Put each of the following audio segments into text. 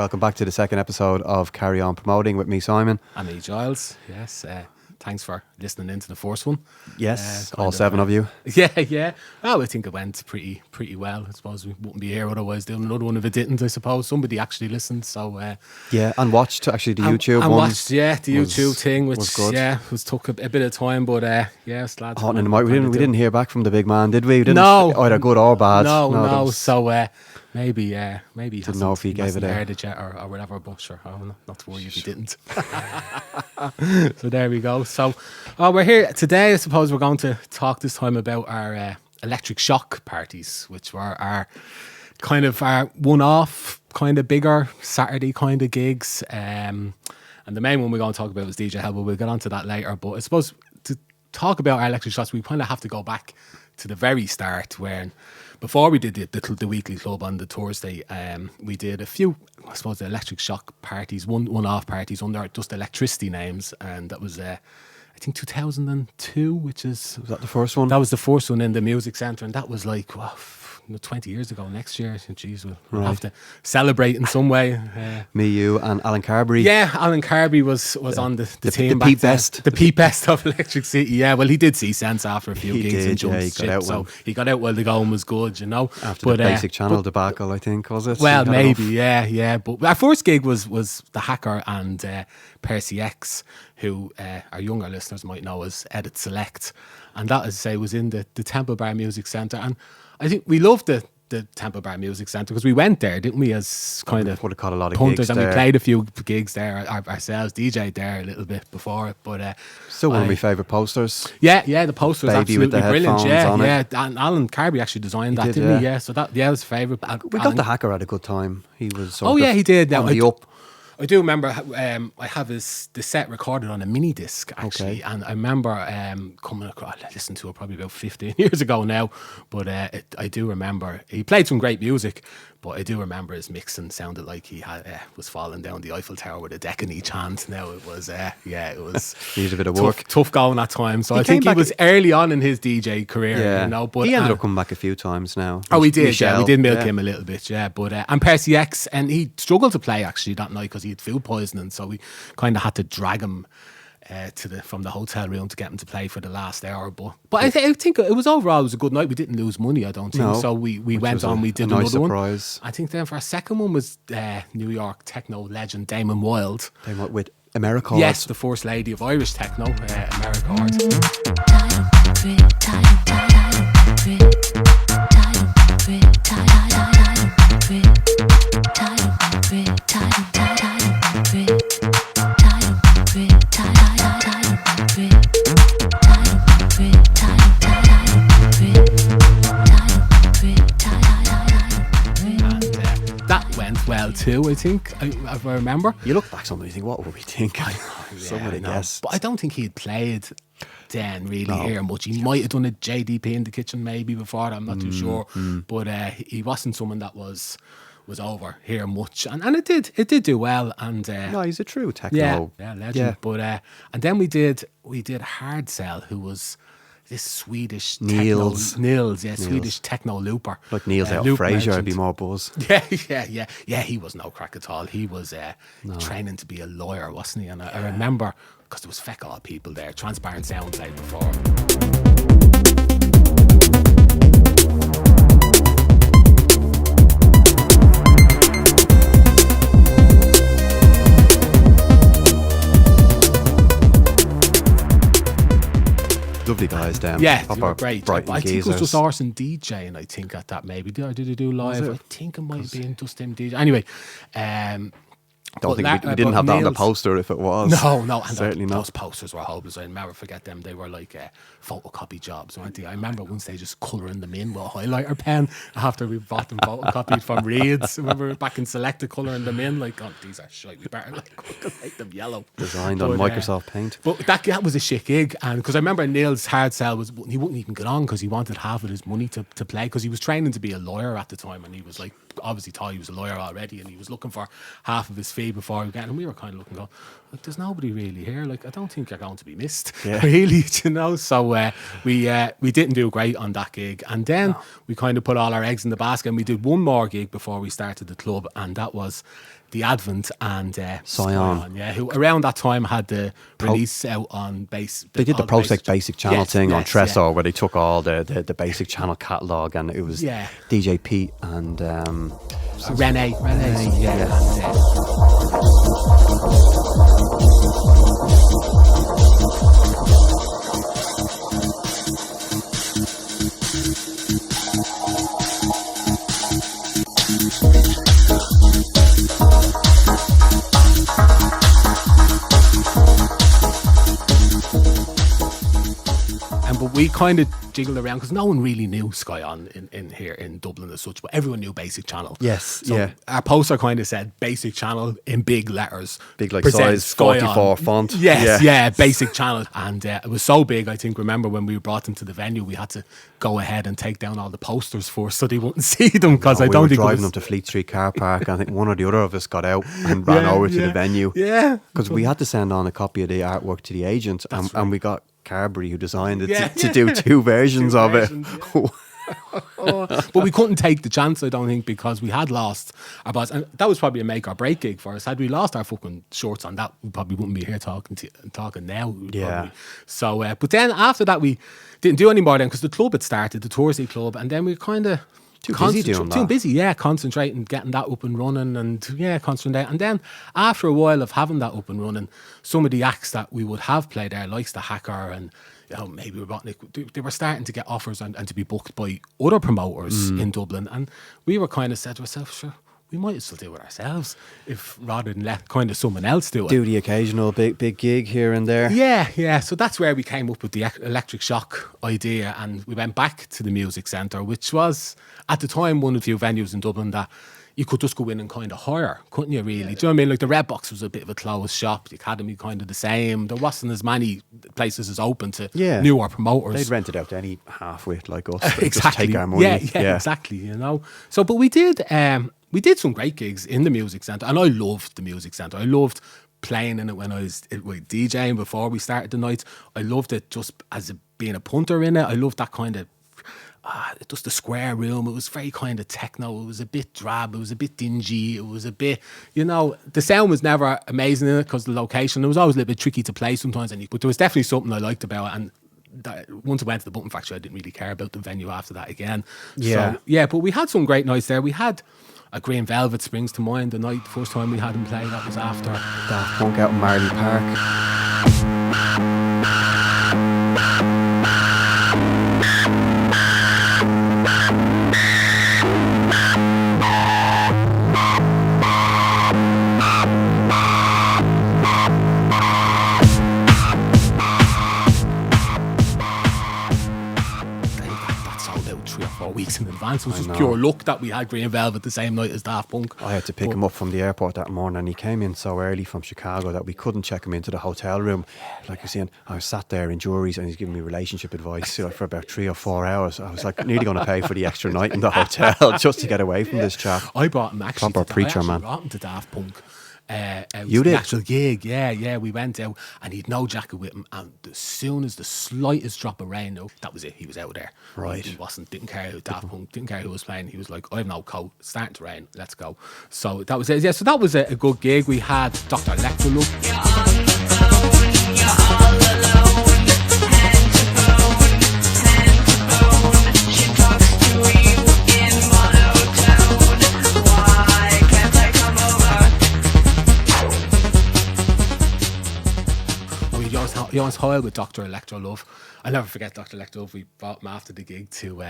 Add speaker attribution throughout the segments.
Speaker 1: Welcome back to the second episode of Carry On Promoting with me, Simon.
Speaker 2: And me, Giles. Yes, thanks for listening in to the first one.
Speaker 1: Yes, all seven of you.
Speaker 2: Yeah. Well, I think it went pretty well. I suppose we wouldn't be here otherwise doing another one if it didn't, I suppose. Somebody actually listened, so...
Speaker 1: yeah, and watched actually the YouTube
Speaker 2: and
Speaker 1: one.
Speaker 2: Watched, yeah, the YouTube thing, which,
Speaker 1: was good.
Speaker 2: yeah, took a bit of time, but yeah, it's glad
Speaker 1: Hot in the mic. We didn't hear back from the big man, did we? We didn't,
Speaker 2: No.
Speaker 1: Either good or bad.
Speaker 2: No. So... Maybe
Speaker 1: didn't know if he gave it a
Speaker 2: heard it yet or whatever, but sure, not to worry if he didn't. So there we go. So we're here today. I suppose we're going to talk this time about our electric shock parties, which were our kind of our one-off, kind of bigger Saturday kind of gigs. And the main one we're going to talk about is DJ Hell, but we'll get onto that later. But I suppose to talk about our electric shocks, we kind of have to go back to the very start when... Before we did the weekly club on the Thursday, we did a few, I suppose, electric shock parties, one-off parties under just electricity names, and that was, I think, 2002, which is...
Speaker 1: Was that the first one?
Speaker 2: That was the first one in the music centre, and that was like, 20 years ago next year. Jeez, we'll have to celebrate in some way.
Speaker 1: Me, you, and Alan Carberry.
Speaker 2: Yeah, Alan Carberry was on the team.
Speaker 1: The Pete Best.
Speaker 2: The Pete Best of Electric City. Yeah, well, he did see sense after a few gigs and jumped ship. So he got out while the going was good, you know.
Speaker 1: After the Basic Channel debacle, I think, was it?
Speaker 2: Well, maybe, yeah. But our first gig was The Hacker and Percy X, who our younger listeners might know as Edit Select. And that, as I say, was in the Temple Bar Music Centre. And I think we loved the Temple Bar Music Centre because we went there, didn't we, as kind of
Speaker 1: would have caught a lot of
Speaker 2: punters,
Speaker 1: gigs
Speaker 2: and
Speaker 1: there.
Speaker 2: we played a few gigs there ourselves, DJ'd there a little bit before it, but
Speaker 1: still one of my favourite posters.
Speaker 2: Yeah, the poster was
Speaker 1: Baby with
Speaker 2: absolutely
Speaker 1: the
Speaker 2: brilliant.
Speaker 1: headphones on
Speaker 2: Yeah,
Speaker 1: it.
Speaker 2: and Alan Carberry actually designed that,
Speaker 1: did,
Speaker 2: didn't he?
Speaker 1: yeah.
Speaker 2: Yeah, so that was a favourite.
Speaker 1: We got The Hacker at a good time. He was sort
Speaker 2: he did.
Speaker 1: on
Speaker 2: Now,
Speaker 1: the up.
Speaker 2: I do remember I have the set recorded on a mini disc actually, and I remember coming across. I listened to it probably about 15 years ago now, but I do remember he played some great music. But I do remember his mixing sounded like he was falling down the Eiffel Tower with a deck in each hand. Now it was, it was
Speaker 1: needed a bit of work.
Speaker 2: Tough going at times. So I think he was early on in his DJ career,
Speaker 1: yeah.
Speaker 2: you know. But
Speaker 1: he ended up coming back a few times now.
Speaker 2: Oh, we did.
Speaker 1: Michelle,
Speaker 2: yeah, we did milk him a little bit. Yeah, but and Percy X, and he struggled to play actually that night because he had food poisoning. So we kind of had to drag him from the hotel room to get him to play for the last hour. But I think it was overall a good night. We didn't lose money, I don't think.
Speaker 1: No,
Speaker 2: so we went on. We did
Speaker 1: a nice
Speaker 2: another
Speaker 1: surprise.
Speaker 2: one. I think then for our second one was New York techno legend Damon Wild.
Speaker 1: They went with America.
Speaker 2: Yes, the first lady of Irish techno, America Art. Well, too, I think, if I remember.
Speaker 1: You look back something, you think, what would we think? Somebody guessed.
Speaker 2: But I don't think he had played then really here much. He might have done a JDP in the kitchen maybe before that, I'm not too sure. But he wasn't someone that was over here much. And it did do well. And
Speaker 1: no, he's a true techno.
Speaker 2: Yeah, legend. Yeah. But and then we did Hard Sell, who was this Swedish
Speaker 1: Nils,
Speaker 2: Swedish techno looper.
Speaker 1: Like Niels out of Frasier, I'd be more buzz.
Speaker 2: Yeah, he was no crack at all. He was training to be a lawyer, wasn't he? And I remember, because there was feck all people there, Transparent Sound played before.
Speaker 1: Lovely guys down.
Speaker 2: Yeah, they were great.
Speaker 1: Brighton
Speaker 2: I think it was
Speaker 1: geezers.
Speaker 2: just Arson DJing, I think, at that maybe. Did they do live? I think it might have been just him DJ. Anyway,
Speaker 1: don't think we didn't have that on the poster if it was.
Speaker 2: No, and
Speaker 1: certainly not.
Speaker 2: Those posters were hopeless. I'll never forget them. They were like photocopy jobs, weren't they? I remember once they just colouring them in with a highlighter pen after we bought them photocopied from Reed's. Remember back in Selecta colouring them in, like, oh, these are shite. We better make them yellow.
Speaker 1: Designed on Microsoft Paint.
Speaker 2: But that was a shit gig, and because I remember Neil's hard sell he wouldn't even get on because he wanted half of his money to play because he was training to be a lawyer at the time, and he was like obviously thought he was a lawyer already, and he was looking for half of his fee before we get. And we were kind of looking, like, there's nobody really here. Like, I don't think you're going to be missed, really, you know. So we didn't do great on that gig, and then we kind of put all our eggs in the basket, and we did one more gig before we started the club, and that was the Advent and
Speaker 1: Scion.
Speaker 2: yeah, who around that time had the release out on base.
Speaker 1: They did the Prosec Basic Channel thing on Tresso,
Speaker 2: yeah.
Speaker 1: where they took all the Basic Channel catalogue, and it was DJ Pete and
Speaker 2: Rene, yeah. But we kind of jiggled around because no one really knew Scion in here in Dublin as such, but everyone knew Basic Channel.
Speaker 1: Yes,
Speaker 2: so our poster kind of said Basic Channel in big letters.
Speaker 1: Big like size 44 font.
Speaker 2: Yes, yeah, Basic Channel. And it was so big, I think, remember when we brought them to the venue, we had to go ahead and take down all the posters first so they wouldn't see them, because I don't think
Speaker 1: we were driving them to Fleet Street car park. I think one or the other of us got out and ran over to the venue.
Speaker 2: Yeah.
Speaker 1: Because we had to send on a copy of the artwork to the agent, and we got Carberry, who designed it, to do two versions of it.
Speaker 2: But we couldn't take the chance, I don't think, because we had lost our boss, and that was probably a make or break gig for us. Had we lost our fucking shorts on that, we probably wouldn't be here talking now.
Speaker 1: Yeah.
Speaker 2: So, but then after that, we didn't do any more then, because the club had started, the Toursday Club, and then we kind of
Speaker 1: too busy,
Speaker 2: concentrating, getting that up and running, and concentrate. And then after a while of having that up and running, some of the acts that we would have played there, like the Hacker and maybe Robotnick, they were starting to get offers and to be booked by other promoters in Dublin, and we were kind of said to ourselves, sure, we might as well do it ourselves, if rather than let kind of someone else do it.
Speaker 1: Do the occasional big gig here and there.
Speaker 2: Yeah. So that's where we came up with the electric shock idea, and we went back to the music centre, which was at the time one of the few venues in Dublin that you could just go in and kind of hire, couldn't you, really? Do you know what I mean? Like the Red Box was a bit of a closed shop, the Academy kind of the same. There wasn't as many places as open to newer promoters.
Speaker 1: They'd rent it out to any half-wit like us.
Speaker 2: Exactly.
Speaker 1: Just take our money.
Speaker 2: Yeah, exactly, So, but we did some great gigs in the music centre, and I loved the music centre. I loved playing in it when I was DJing before we started the nights. I loved it just as being a punter in it. I loved that kind of just the square room. It was very kind of techno. It was a bit drab. It was a bit dingy. It was a bit, the sound was never amazing in it because the location. It was always a little bit tricky to play sometimes. But there was definitely something I liked about it. And once I went to the Button Factory, I didn't really care about the venue after that again.
Speaker 1: Yeah.
Speaker 2: So, but we had some great nights there. We had a Green Velvet springs to mind. The first time we had him play, that was after
Speaker 1: Daft Punk out in Marley Park.
Speaker 2: weeks in advance. It was just pure luck that we had Green Velvet the same night as Daft Punk.
Speaker 1: I had to pick him up from the airport that morning, and he came in so early from Chicago that we couldn't check him into the hotel room. Like you're saying, I was sat there in juries and he's giving me relationship advice for about 3 or 4 hours. I was like nearly going to pay for the extra night in the hotel just to get away from this chap.
Speaker 2: I brought him actually.
Speaker 1: Proper preacher, man.
Speaker 2: I brought him to Daft Punk.
Speaker 1: You did?
Speaker 2: The actual gig, yeah. We went out and he'd no jacket with him, and as soon as the slightest drop of rain, that was it. He was out there.
Speaker 1: Right.
Speaker 2: He didn't care who Daft Punk, didn't care who was playing. He was like, I have no coat. It's starting to rain. Let's go. So that was it. Yeah. So that was a good gig. We had Dr. Electrolux. He always high with Dr. Electrolove. I'll never forget Dr. Electrolove. We brought him after the gig to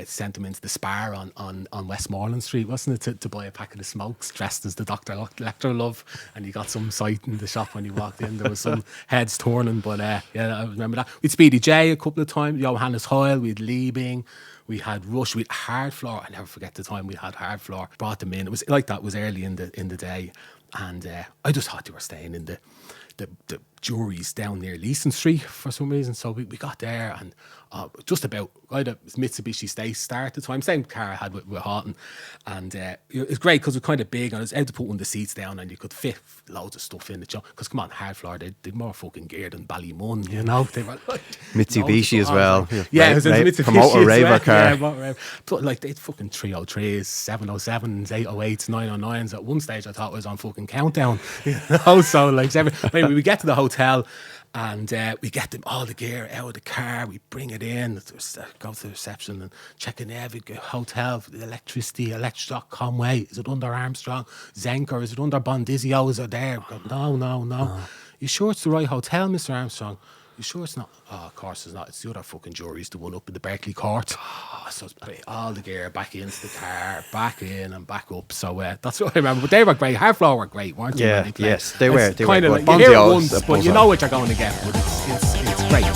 Speaker 2: sent him into the Spar on Westmoreland Street, wasn't it, to buy a packet of smokes dressed as the Dr. Electrolove, and he got some sight in the shop when he walked in. There was some heads turning, but I remember that. We had Speedy J a couple of times, Johannes Hoyle, we had Liebing, we had Rush, we had Hardfloor. I never forget the time we had Hardfloor. Brought them in. It was like that was early in the day, and I just thought they were staying in the juries down near Leeson Street for some reason. So we got there, and just about, I had a Mitsubishi Star at the time, same car I had with Houghton, and it was great because it was kind of big, and I was able to put one of the seats down, and you could fit loads of stuff in it. Because come on, Hardfloor, they'd more fucking gear than Ballymun, you know. They were like
Speaker 1: Mitsubishi as well.
Speaker 2: Yeah, it was a Mitsubishi
Speaker 1: promoter raver car.
Speaker 2: Yeah, motor. But like they'd fucking 303s, 707s, 808s, 909s. At one stage, I thought I was on fucking Countdown. You know, so like anyway, we get to the hotel. And we get them all the gear out of the car. We bring it in, go to the reception and check in every hotel, the electricity, Electric Conway. Is it under Armstrong? Zenker? Is it under Bondizio? Is it there? Go, no. You sure it's the right hotel, Mr. Armstrong? You sure it's not? Oh, of course it's not. It's the other fucking jury's the one up in the Berkeley Court. So it's all the gear back into the car, back in and back up. So that's what I remember. But they were great. Hardfloor were great, weren't they?
Speaker 1: Yeah, yes, they were. They
Speaker 2: kind
Speaker 1: were
Speaker 2: of like, you hear it once, but you know what you're going to get. But it's great.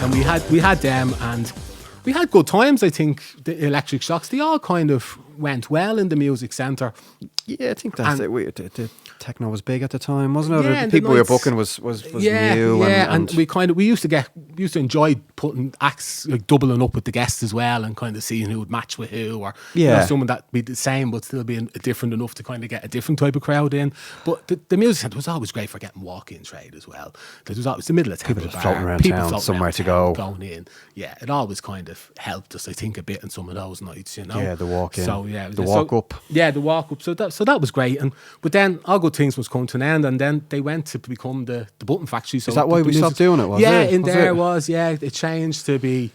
Speaker 2: And we had them, and we had good times. I think the Electric Shocks, they all kind of went well in the music centre.
Speaker 1: Yeah, I think that's it. The techno was big at the time, wasn't it?
Speaker 2: Yeah,
Speaker 1: the people we were booking was new.
Speaker 2: Yeah, and we used to enjoy putting acts, like doubling up with the guests as well, and kind of seeing who would match with who, or someone that'd be the same but still being different enough to kind of get a different type of crowd in. But the music centre was always great for getting walk-in trade as well. There was always the middle of town,
Speaker 1: people floating around town, somewhere to go,
Speaker 2: going in. Yeah, it always kind of helped us, I think, a bit on some of those nights, you know.
Speaker 1: Yeah, the walk-in.
Speaker 2: So yeah,
Speaker 1: the walk up.
Speaker 2: Yeah, the walk up. So that was great. But then all good things must come to an end, and then they went to become the Button Factory. So
Speaker 1: is that why we stopped doing it?
Speaker 2: It changed to be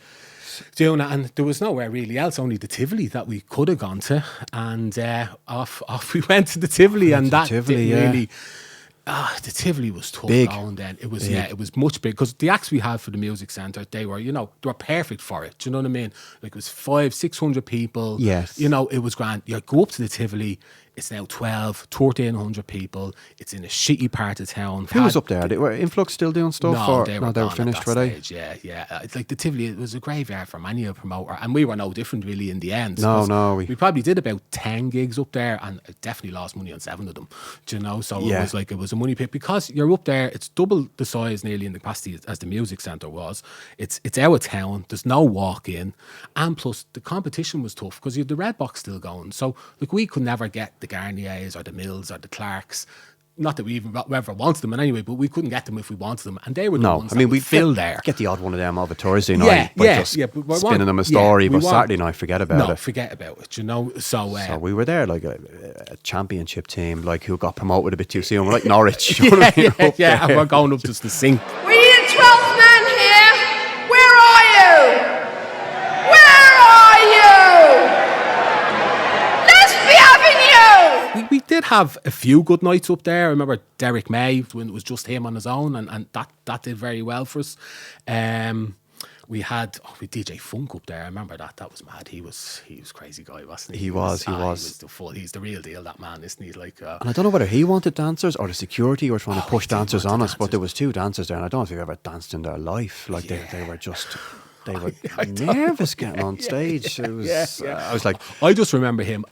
Speaker 2: doing it, and there was nowhere really else, only the Tivoli that we could have gone to, and off we went to the Tivoli, and that Tivoli, didn't really. The Tivoli was tough going then. It was it was much big, because the acts we had for the music centre, they were perfect for it. Do you know what I mean? Like it was 500-600 people.
Speaker 1: Yes.
Speaker 2: You know, it was grand. You go up to the Tivoli, it's now 1,300 people. It's in a shitty part of town.
Speaker 1: Who was up there? Were Influx still doing stuff?
Speaker 2: No, they were
Speaker 1: finished, were they?
Speaker 2: Yeah. It's like the Tivoli, it was a graveyard for many a promoter, and we were no different really in the end.
Speaker 1: No.
Speaker 2: We probably did about 10 gigs up there, and I definitely lost money on 7 of them. Do you know? So it was a money pit, because you're up there. It's double the size nearly in the capacity as the music centre was. It's out of town. There's no walk in, and plus the competition was tough because you had the Red Box still going. So like we could never get the Garniers or the Mills or the Clarks. Not that we even ever wanted them in any way, but we couldn't get them if we wanted them, and they were the ones that we'd fill there.
Speaker 1: Get the odd one of them over Thursday night, but spinning them a story. But Saturday night, forget about it.
Speaker 2: Forget about it. You know, so
Speaker 1: we were there like a championship team, like who got promoted a bit too soon. We're like Norwich,
Speaker 2: and we're going up just to sing.
Speaker 3: We need a 12th man here. Where are you? Where are you? Let's be having you.
Speaker 2: We did have a few good nights up there. I remember Derek May, when it was just him on his own, and that did very well for us. We had DJ Funk up there. I remember that. That was mad. He was crazy guy, wasn't he?
Speaker 1: He was.
Speaker 2: He's the real deal, that man, isn't he? Like,
Speaker 1: and I don't know whether he wanted dancers or the security were trying to push dancers on us, but there was 2 dancers there, and I don't know if they've ever danced in their life. Like they were just. They were nervous getting on stage. It was, I was like,
Speaker 2: I just remember him,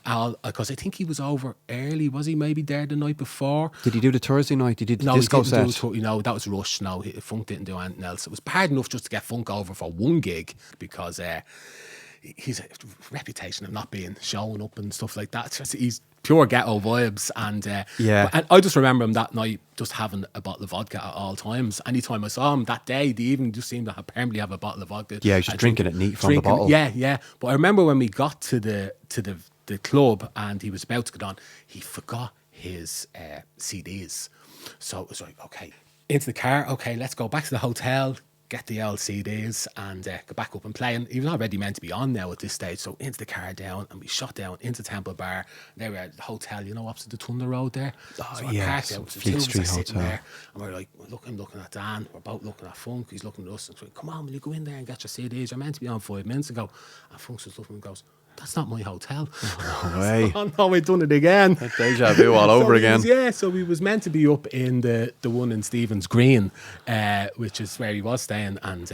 Speaker 2: because I think he was over early. Was he maybe there the night before?
Speaker 1: Did he do the Thursday night? Did he do the disco set?
Speaker 2: That was Rush. No, Funk didn't do anything else. It was bad enough just to get Funk over for one gig, because he's a reputation of not being showing up and stuff like that. He's pure ghetto vibes, and and I just remember him that night just having a bottle of vodka at all times. Anytime I saw him that day, they even just seemed to permanently have a bottle of vodka.
Speaker 1: Yeah, he was just drinking it neat from the bottle.
Speaker 2: Yeah. But I remember when we got to the club and he was about to get on, he forgot his CDs. So it was like, okay, into the car. Okay, let's go back to the hotel. Get the old CDs and go back up and play. And he was already meant to be on now at this stage. So into the car down, and we shot down into Temple Bar. There we were at the hotel, opposite the Thunder Road there.
Speaker 1: Fleet Street Hotel.
Speaker 2: There, and we're like, I'm looking at Dan. We're both looking at Funk. He's looking at us and saying, come on, will you go in there and get your CDs? You're meant to be on 5 minutes ago. And Funk's just looking and goes, that's not my hotel.
Speaker 1: No way.
Speaker 2: Oh no, we've done it again.
Speaker 1: Deja vu all over again.
Speaker 2: So we was meant to be up in the one in Stephen's Green, which is where he was staying, and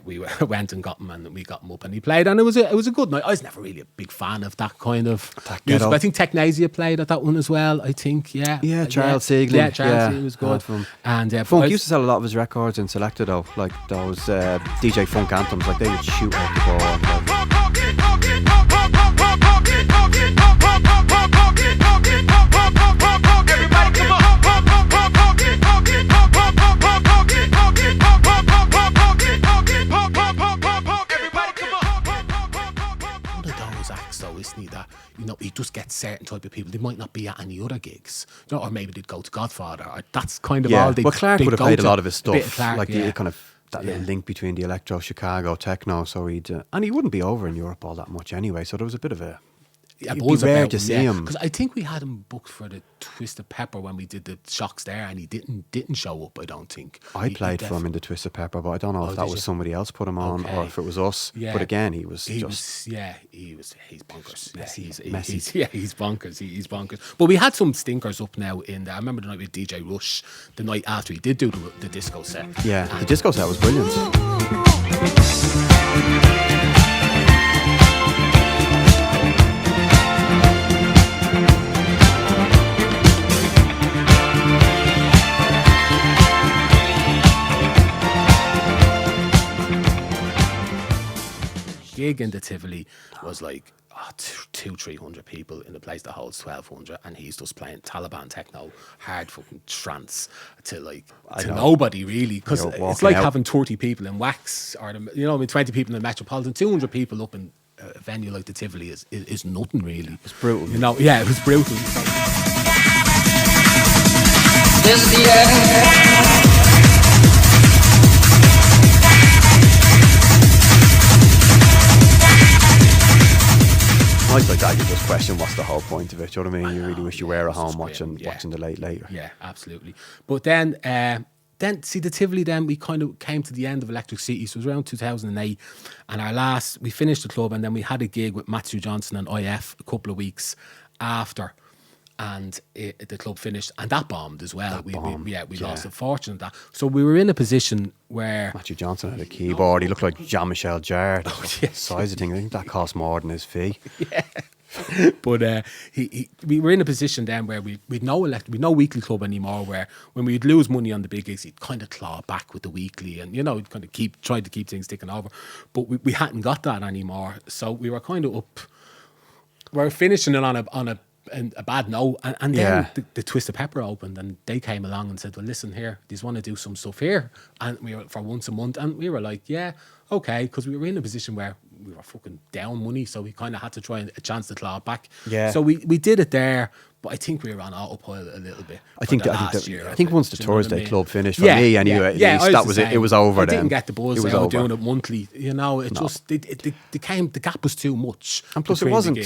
Speaker 2: we went and got him, and we got him up, and he played, and it was a good night. I was never really a big fan of that kind of music. I think Technasia played at that one as well. I think,
Speaker 1: Yeah, Charles Sieglin.
Speaker 2: Yeah, Charles Sieglin was good. And
Speaker 1: Funk used to sell a lot of his records in Selected though, like those DJ Funk anthems, like they would shoot out the ball.
Speaker 2: Isn't he, that he just gets certain type of people. They might not be at any other gigs, or maybe they'd go to Godfather, or that's kind of all they.
Speaker 1: Well, Clark would have played a lot of his stuff,
Speaker 2: Clark,
Speaker 1: the kind of that little link between the electro Chicago techno. So and he wouldn't be over in Europe all that much anyway. So there was a bit of a. It'd be rare to see him,
Speaker 2: because I think we had him booked for the Twisted Pepper when we did the Shocks there, and he didn't show up. I don't think
Speaker 1: I played for him in the Twisted Pepper, but I don't know if that was somebody else put him on or if it was us. But again, he's bonkers.
Speaker 2: Yes, he's
Speaker 1: messy.
Speaker 2: He's bonkers. He's bonkers. But we had some stinkers up now in there. I remember the night with DJ Rush, the night after he did do the disco set.
Speaker 1: Yeah, the disco set was brilliant.
Speaker 2: Gig in the Tivoli was like 200-300 people in a place that holds 1,200, and he's just playing Taliban techno, hard fucking trance to nobody really, because it's like having 30 people in Wax, or 20 people in the Metropolitan. 200 people up in a venue like the Tivoli is nothing really.
Speaker 1: It's brutal.
Speaker 2: It was brutal.
Speaker 4: This is the end.
Speaker 1: Nights like that, you just question what's the whole point of it. Do you know what I mean? You really wish you were at home watching the late later.
Speaker 2: Yeah, absolutely. But then see the Tivoli. Then we kind of came to the end of Electric City. So it was around 2008, and we finished the club, and then we had a gig with Matthew Johnson and IF a couple of weeks after. And the club finished, and that bombed as well. We lost a fortune at that. So we were in a position where
Speaker 1: Matthew Johnson had a keyboard. He looked like Jean-Michel Jarre. The size of thing. I think that cost more than his fee.
Speaker 2: Yeah. But we were in a position then where we'd no weekly club anymore. Where when we'd lose money on the big gigs, he'd kind of claw back with the weekly, and kind of tried to keep things ticking over. But we hadn't got that anymore. So we were kind of up. We were finishing it on a bad note, and then the Twisted Pepper opened, and they came along and said, well, listen here, do you want to do some stuff here? And we were for once a month, and we were like, yeah, okay, because we were in a position where we were fucking down money, so we kind of had to try a chance to claw back.
Speaker 1: Yeah.
Speaker 2: So we did it there, but I think we were on autopilot a little bit.
Speaker 1: I think once the Thursday club finished for me anyway, that was it. It was over.
Speaker 2: I
Speaker 1: then.
Speaker 2: Didn't get the buzz. I was doing it monthly. The gap was too much.
Speaker 1: And plus, it wasn't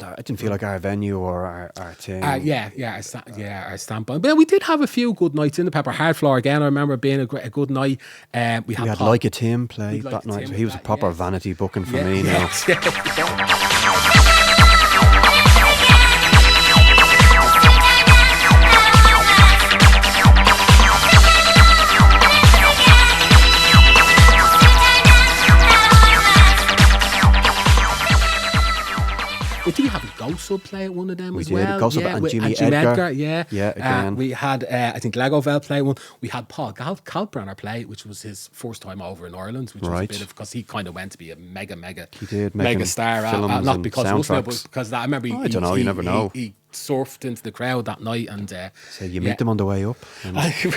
Speaker 1: that. It didn't feel like our venue or our team.
Speaker 2: Our standpoint. But we did have a few good nights in the Pepper. Hardfloor again. I remember being a good night. We had
Speaker 1: Like a Tim play that night. So he was a proper vanity booking for me now.
Speaker 2: Did we have a Ghost Sub play at one of them as well?
Speaker 1: We did, Ghost Sub and Jimmy Edgar.
Speaker 2: Again. We had, I think, Legovell play one. We had Paul Kalkbrenner play, which was his first time over in Ireland, which was a bit of, because he kind of went to be a mega star. Not because of us, but because that, I remember
Speaker 1: I don't know, you never know.
Speaker 2: He surfed into the crowd that night, and
Speaker 1: so you meet them on the way up. And you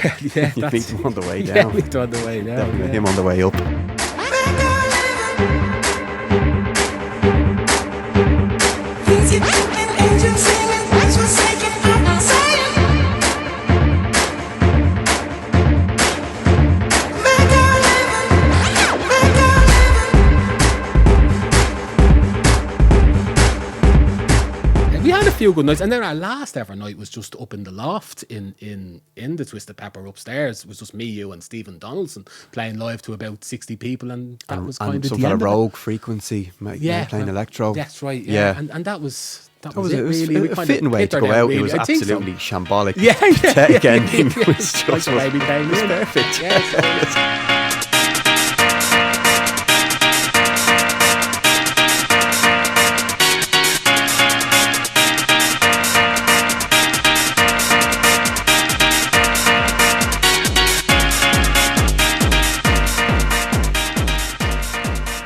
Speaker 1: beat them on the way down.
Speaker 2: Yeah, beat them on the way down.
Speaker 1: Him on the way up.
Speaker 2: few good nights. And then our last ever night was just up in the loft in the Twisted Pepper upstairs. It was just me, you, and Stephen Donaldson playing live to about 60 people, and that was kind of
Speaker 1: some
Speaker 2: the
Speaker 1: kind
Speaker 2: end
Speaker 1: of
Speaker 2: of it.
Speaker 1: rogue frequency, playing electro.
Speaker 2: That's right. Yeah. And that was it
Speaker 1: It was
Speaker 2: really. We
Speaker 1: a
Speaker 2: kind
Speaker 1: fitting
Speaker 2: of
Speaker 1: way to
Speaker 2: petered
Speaker 1: go
Speaker 2: out,
Speaker 1: out.
Speaker 2: really.
Speaker 1: It was
Speaker 2: I think so.
Speaker 1: absolutely shambolic.
Speaker 2: Yeah.
Speaker 1: Ending was just
Speaker 2: Like the baby came in.
Speaker 1: perfect.
Speaker 2: Yeah,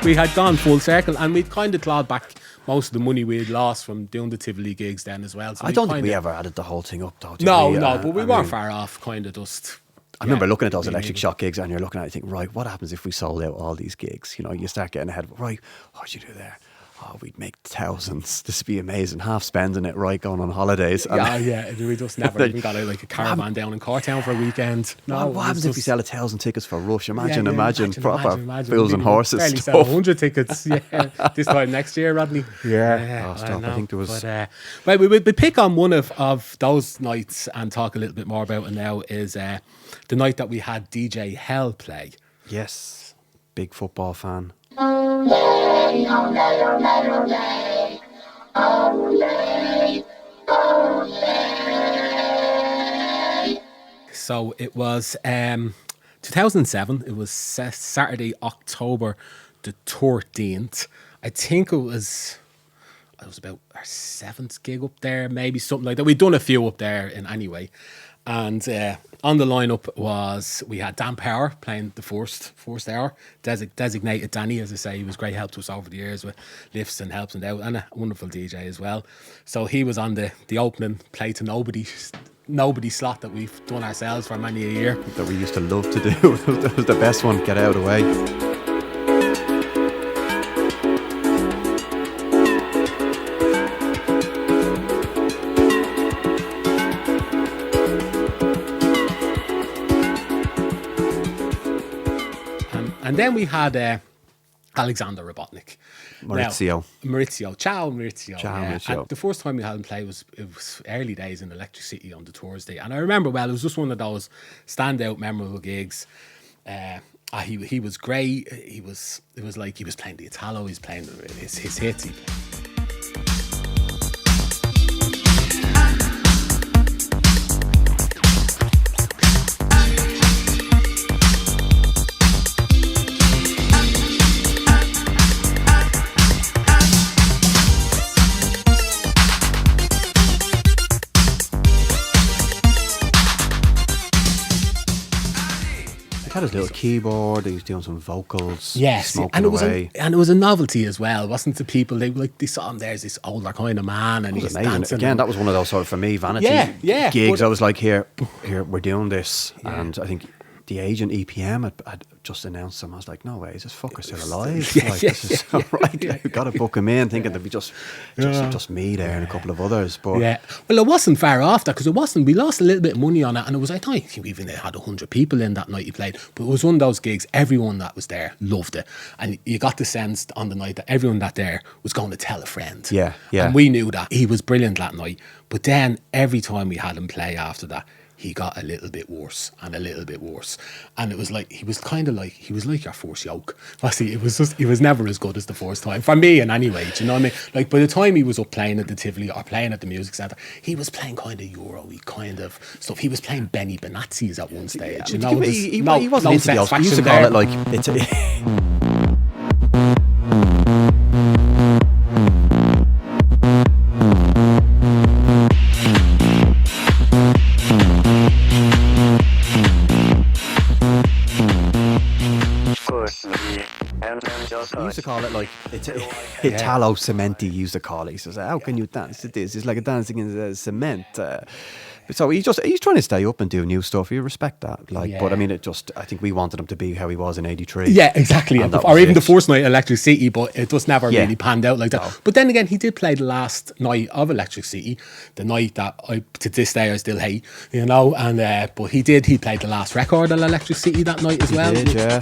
Speaker 2: we had gone full circle, and we'd kind of clawed back most of the money we had lost from doing the Tivoli gigs then as well. So
Speaker 1: I don't think we ever added the whole thing up, though. did
Speaker 2: No,
Speaker 1: we?
Speaker 2: but we
Speaker 1: I
Speaker 2: weren't
Speaker 1: mean,
Speaker 2: far off. Kind of just.
Speaker 1: I remember looking at those electric shock gigs, and you're looking at it, you think, right, what happens if we sold out all these gigs? You know, you start getting ahead of it. Right, what'd you do there? Oh, we'd make thousands. This would be amazing. Half spending it, right, going on holidays. And
Speaker 2: Yeah. We just never even got a caravan down in Cortown for a weekend. No,
Speaker 1: what happens if we sell 1,000 tickets for Rush? Imagine,
Speaker 2: imagine
Speaker 1: proper fools and horses
Speaker 2: barely
Speaker 1: stuff.
Speaker 2: sell 100 tickets. Yeah, this time next year, Rodney.
Speaker 1: Yeah. Stop. I think there was.
Speaker 2: But we pick on one of those nights and talk a little bit more about it now. Is the night that we had DJ Hell play.
Speaker 1: Yes, big football fan.
Speaker 2: So it was 2007. It was Saturday, October the 13th. I think it was about our 7th gig up there, maybe something like that. We'd done a few up there in anyway. And on the lineup we had Dan Power playing the first hour, designated Danny, as I say. He was great help to us over the years with lifts and helps and out, and a wonderful DJ as well. So he was on the opening play to nobody slot that we've done ourselves for many a year.
Speaker 1: That we used to love to do. That was the best one. Get out of the way.
Speaker 2: And then we had Alexander Robotnick.
Speaker 1: Maurizio.
Speaker 2: Ciao Maurizio.
Speaker 1: Ciao, Maurizio.
Speaker 2: And the first time we had him play was early days in Electric City on the Thursday. And I remember well, it was just one of those standout memorable gigs. He was great. It was like he was playing the Italo, he's playing his hits.
Speaker 1: He had his little keyboard. He was doing some vocals.
Speaker 2: Yes,
Speaker 1: smoking
Speaker 2: and it
Speaker 1: away.
Speaker 2: was a novelty as well, wasn't it? People they saw him there as this older kind of man, and
Speaker 1: It
Speaker 2: he's
Speaker 1: was amazing.
Speaker 2: dancing.
Speaker 1: Again, that was one of those sort of, for me, vanity
Speaker 2: Yeah,
Speaker 1: gigs.
Speaker 2: but-
Speaker 1: I was like, here, we're doing this. And I think the agent EPM had just announced him. I was like, no way, is this fucker still alive? This is all right. We've got to book him in, thinking there'd be just me there and a couple of others. But
Speaker 2: Yeah, well, it wasn't far off that, because it wasn't. We lost a little bit of money on it, and it was. I don't think we even had 100 people in that night he played. But it was one of those gigs. Everyone that was there loved it, and you got the sense on the night that everyone that there was going to tell a friend.
Speaker 1: Yeah.
Speaker 2: And we knew that he was brilliant that night. But then every time we had him play after that, he got a little bit worse and a little bit worse. And it was like, he was like your first yoke. He was never as good as the first time. For me, in any way, do you know what I mean? Like, by the time he was up playing at the Tivoli or playing at the Music Centre, he was playing kind of Euro-y kind of stuff. He was playing Benny Benazzis at one stage. You know,
Speaker 1: he wasn't into the old. We used to call it like, it's we used to call it like it's Italo Cementi. Used to call it. He says, "How can you dance to this? It's like dancing in cement." So he's trying to stay up and do new stuff. You respect that, but I mean, I think we wanted him to be how he was in '83.
Speaker 2: Yeah, exactly. Or even the first night Electric City, but it just never really panned out like that.
Speaker 1: No.
Speaker 2: But then again, he did play the last night of Electric City, the night that to this day I still hate, you know. And but he played the last record of Electric City that night as well.
Speaker 1: He did, yeah.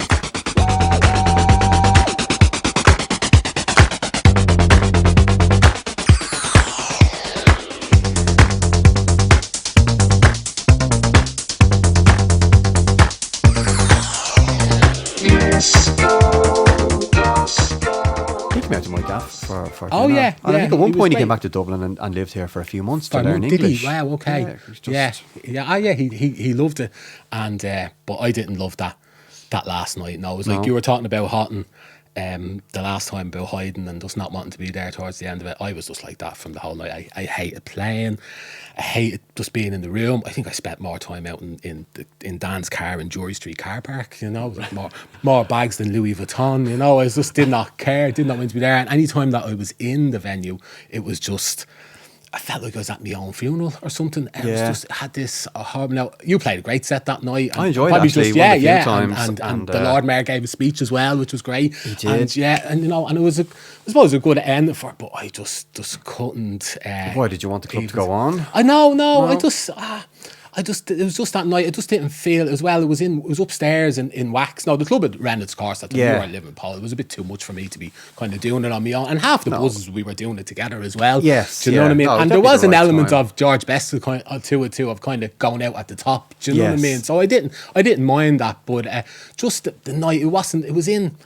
Speaker 1: gaff for
Speaker 2: Oh,
Speaker 1: dinner.
Speaker 2: yeah,
Speaker 1: And I
Speaker 2: yeah,
Speaker 1: think at one
Speaker 2: he was
Speaker 1: point he
Speaker 2: great.
Speaker 1: came back to Dublin and lived here for a few months to
Speaker 2: For a
Speaker 1: learn
Speaker 2: month, did
Speaker 1: English.
Speaker 2: he? Wow, okay.
Speaker 1: Yeah, it was just,
Speaker 2: Yeah, he loved it. And but I didn't love that last night. No, it was like
Speaker 1: No.
Speaker 2: you were talking about Houghton the last time about hiding and just not wanting to be there towards the end of it. I was just like that from the whole night. I hated playing. I hated just being in the room. I think I spent more time out in Dan's car in Jury Street car park, you know, like more bags than Louis Vuitton, you know. I just did not care, did not want to be there. And any time that I was in the venue, it was just, I felt like I was at my own funeral or something. I was just had this horrible. Now you played a great set that night.
Speaker 1: I enjoyed
Speaker 2: probably
Speaker 1: it, actually.
Speaker 2: Just,
Speaker 1: Won
Speaker 2: yeah,
Speaker 1: a few
Speaker 2: yeah.
Speaker 1: times,
Speaker 2: And the Lord Mayor gave a speech as well, which was great.
Speaker 1: He did.
Speaker 2: And yeah, and you know, and it was I suppose a good end for it, but I just couldn't.
Speaker 1: Why did you want the club to go on?
Speaker 2: I know, no. I just, it was just that night. I just didn't feel as well. It was upstairs in Wax. No, the club had ran its course at the
Speaker 1: Yeah.
Speaker 2: where I live in Paul. It was a bit too much for me to be kind of doing it on my own. And half the buzzes we were doing it together as well.
Speaker 1: Yes,
Speaker 2: do you know what I mean?
Speaker 1: No,
Speaker 2: and there
Speaker 1: definitely
Speaker 2: was
Speaker 1: the
Speaker 2: an
Speaker 1: right
Speaker 2: element
Speaker 1: time.
Speaker 2: of George Best to it too, of kind of going out at the top. Do you know what I
Speaker 1: Yes.
Speaker 2: mean? So I didn't mind that, but just the night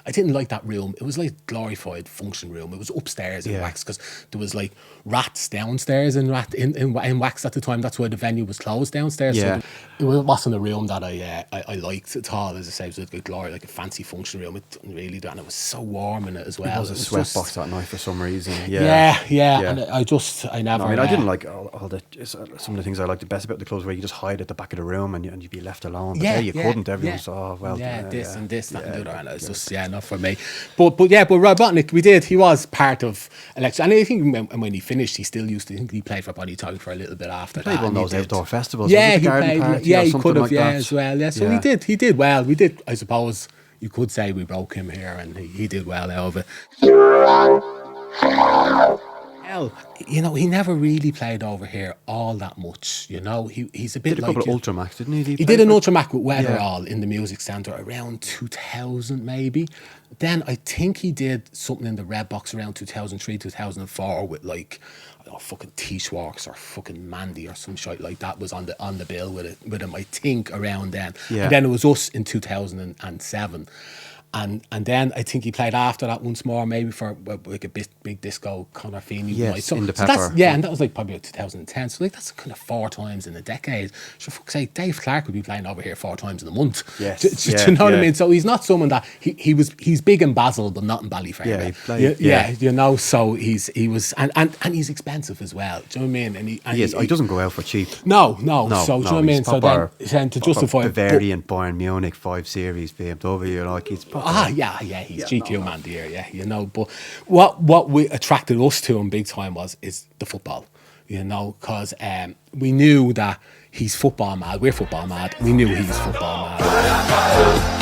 Speaker 2: I didn't like that room. It was like glorified function room. It was upstairs in
Speaker 1: Yeah.
Speaker 2: Wax because there was like rats downstairs in Wax at the time. That's why the venue was closed downstairs.
Speaker 1: Yeah.
Speaker 2: So it wasn't a room that I liked at all. As I say, it was like a glory, like a fancy function room. It didn't really do, and it was so warm in it as well.
Speaker 1: It was a sweatbox that night for some reason.
Speaker 2: Yeah.
Speaker 1: Yeah.
Speaker 2: And I never.
Speaker 1: No, I mean, I didn't like all the some of the things I liked the best about the clubs where you just hide at the back of the room and you'd be left alone. But there you couldn't. Everyone was
Speaker 2: this and this, that and the other, and it's just not for me. But Robotnick, he was part of election, and I think when he finished, he still used to. I think he played for Bonnie Tyler for a little bit after
Speaker 1: He played
Speaker 2: that.
Speaker 1: one of
Speaker 2: and
Speaker 1: those
Speaker 2: he did.
Speaker 1: outdoor festivals.
Speaker 2: Yeah,
Speaker 1: was it
Speaker 2: he
Speaker 1: the Garden
Speaker 2: played.
Speaker 1: Party
Speaker 2: Yeah,
Speaker 1: or
Speaker 2: he
Speaker 1: something
Speaker 2: could have.
Speaker 1: like
Speaker 2: Yeah,
Speaker 1: that?
Speaker 2: as well. Yeah, so
Speaker 1: Yeah.
Speaker 2: he did well. We did. I suppose you could say we broke him here, and he did well out of it. Hell, you know, he never really played over here all that much. You know, he's a bit
Speaker 1: Did a
Speaker 2: like
Speaker 1: couple of Ultramax, didn't he?
Speaker 2: he did an Ultramac with Weatherall in the Music Centre around 2000 maybe. Then I think he did something in the Red Box around 2003, 2004 with like, I don't know, fucking T-Schwarks or fucking Mandy or some shit like that was on the bill with him, I think, around then.
Speaker 1: Yeah.
Speaker 2: And then it was us in 2007. And then I think he played after that once more, maybe for like a big disco Conor Feeney
Speaker 1: Yes,
Speaker 2: night. So,
Speaker 1: in the
Speaker 2: so that's,
Speaker 1: Pepper.
Speaker 2: yeah, and that was like probably 2010. So like that's kind of 4 times in a decade. So for fuck's sake, Dave Clark would be playing over here 4 times in a month.
Speaker 1: Yes,
Speaker 2: Do
Speaker 1: yeah,
Speaker 2: you know what I
Speaker 1: yeah.
Speaker 2: mean? So he's not someone that he's big in Basel, but not in Ballyfair.
Speaker 1: Yeah, he played-
Speaker 2: yeah,
Speaker 1: yeah.
Speaker 2: you know. So he was and he's expensive as well. Do you know what I mean? And
Speaker 1: He doesn't go out for cheap.
Speaker 2: No.
Speaker 1: No,
Speaker 2: So do you know what I
Speaker 1: he's
Speaker 2: mean? So
Speaker 1: proper-
Speaker 2: then to justify
Speaker 1: Bavarian, Bayern Munich, 5 Series, BMW, like he's proper.
Speaker 2: Yeah, he's GQ man dear, yeah, you know. But what we attracted us to him big time is the football, you know, because we knew that he's football mad. We're football mad. We knew he was football mad.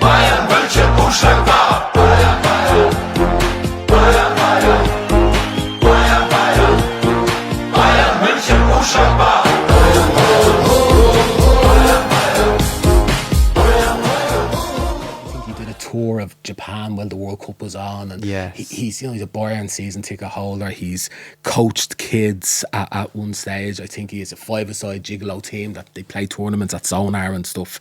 Speaker 5: Bayern München unschlagbar. Bayern, Bayern München unschlagbar.
Speaker 2: He did a tour of Japan while the World Cup was on, and
Speaker 1: Yes.
Speaker 2: he's he's a Bayern season ticket holder. He's coached kids at one stage. I think he is a 5-a-side Gigolo team that they play tournaments at Sonar and stuff.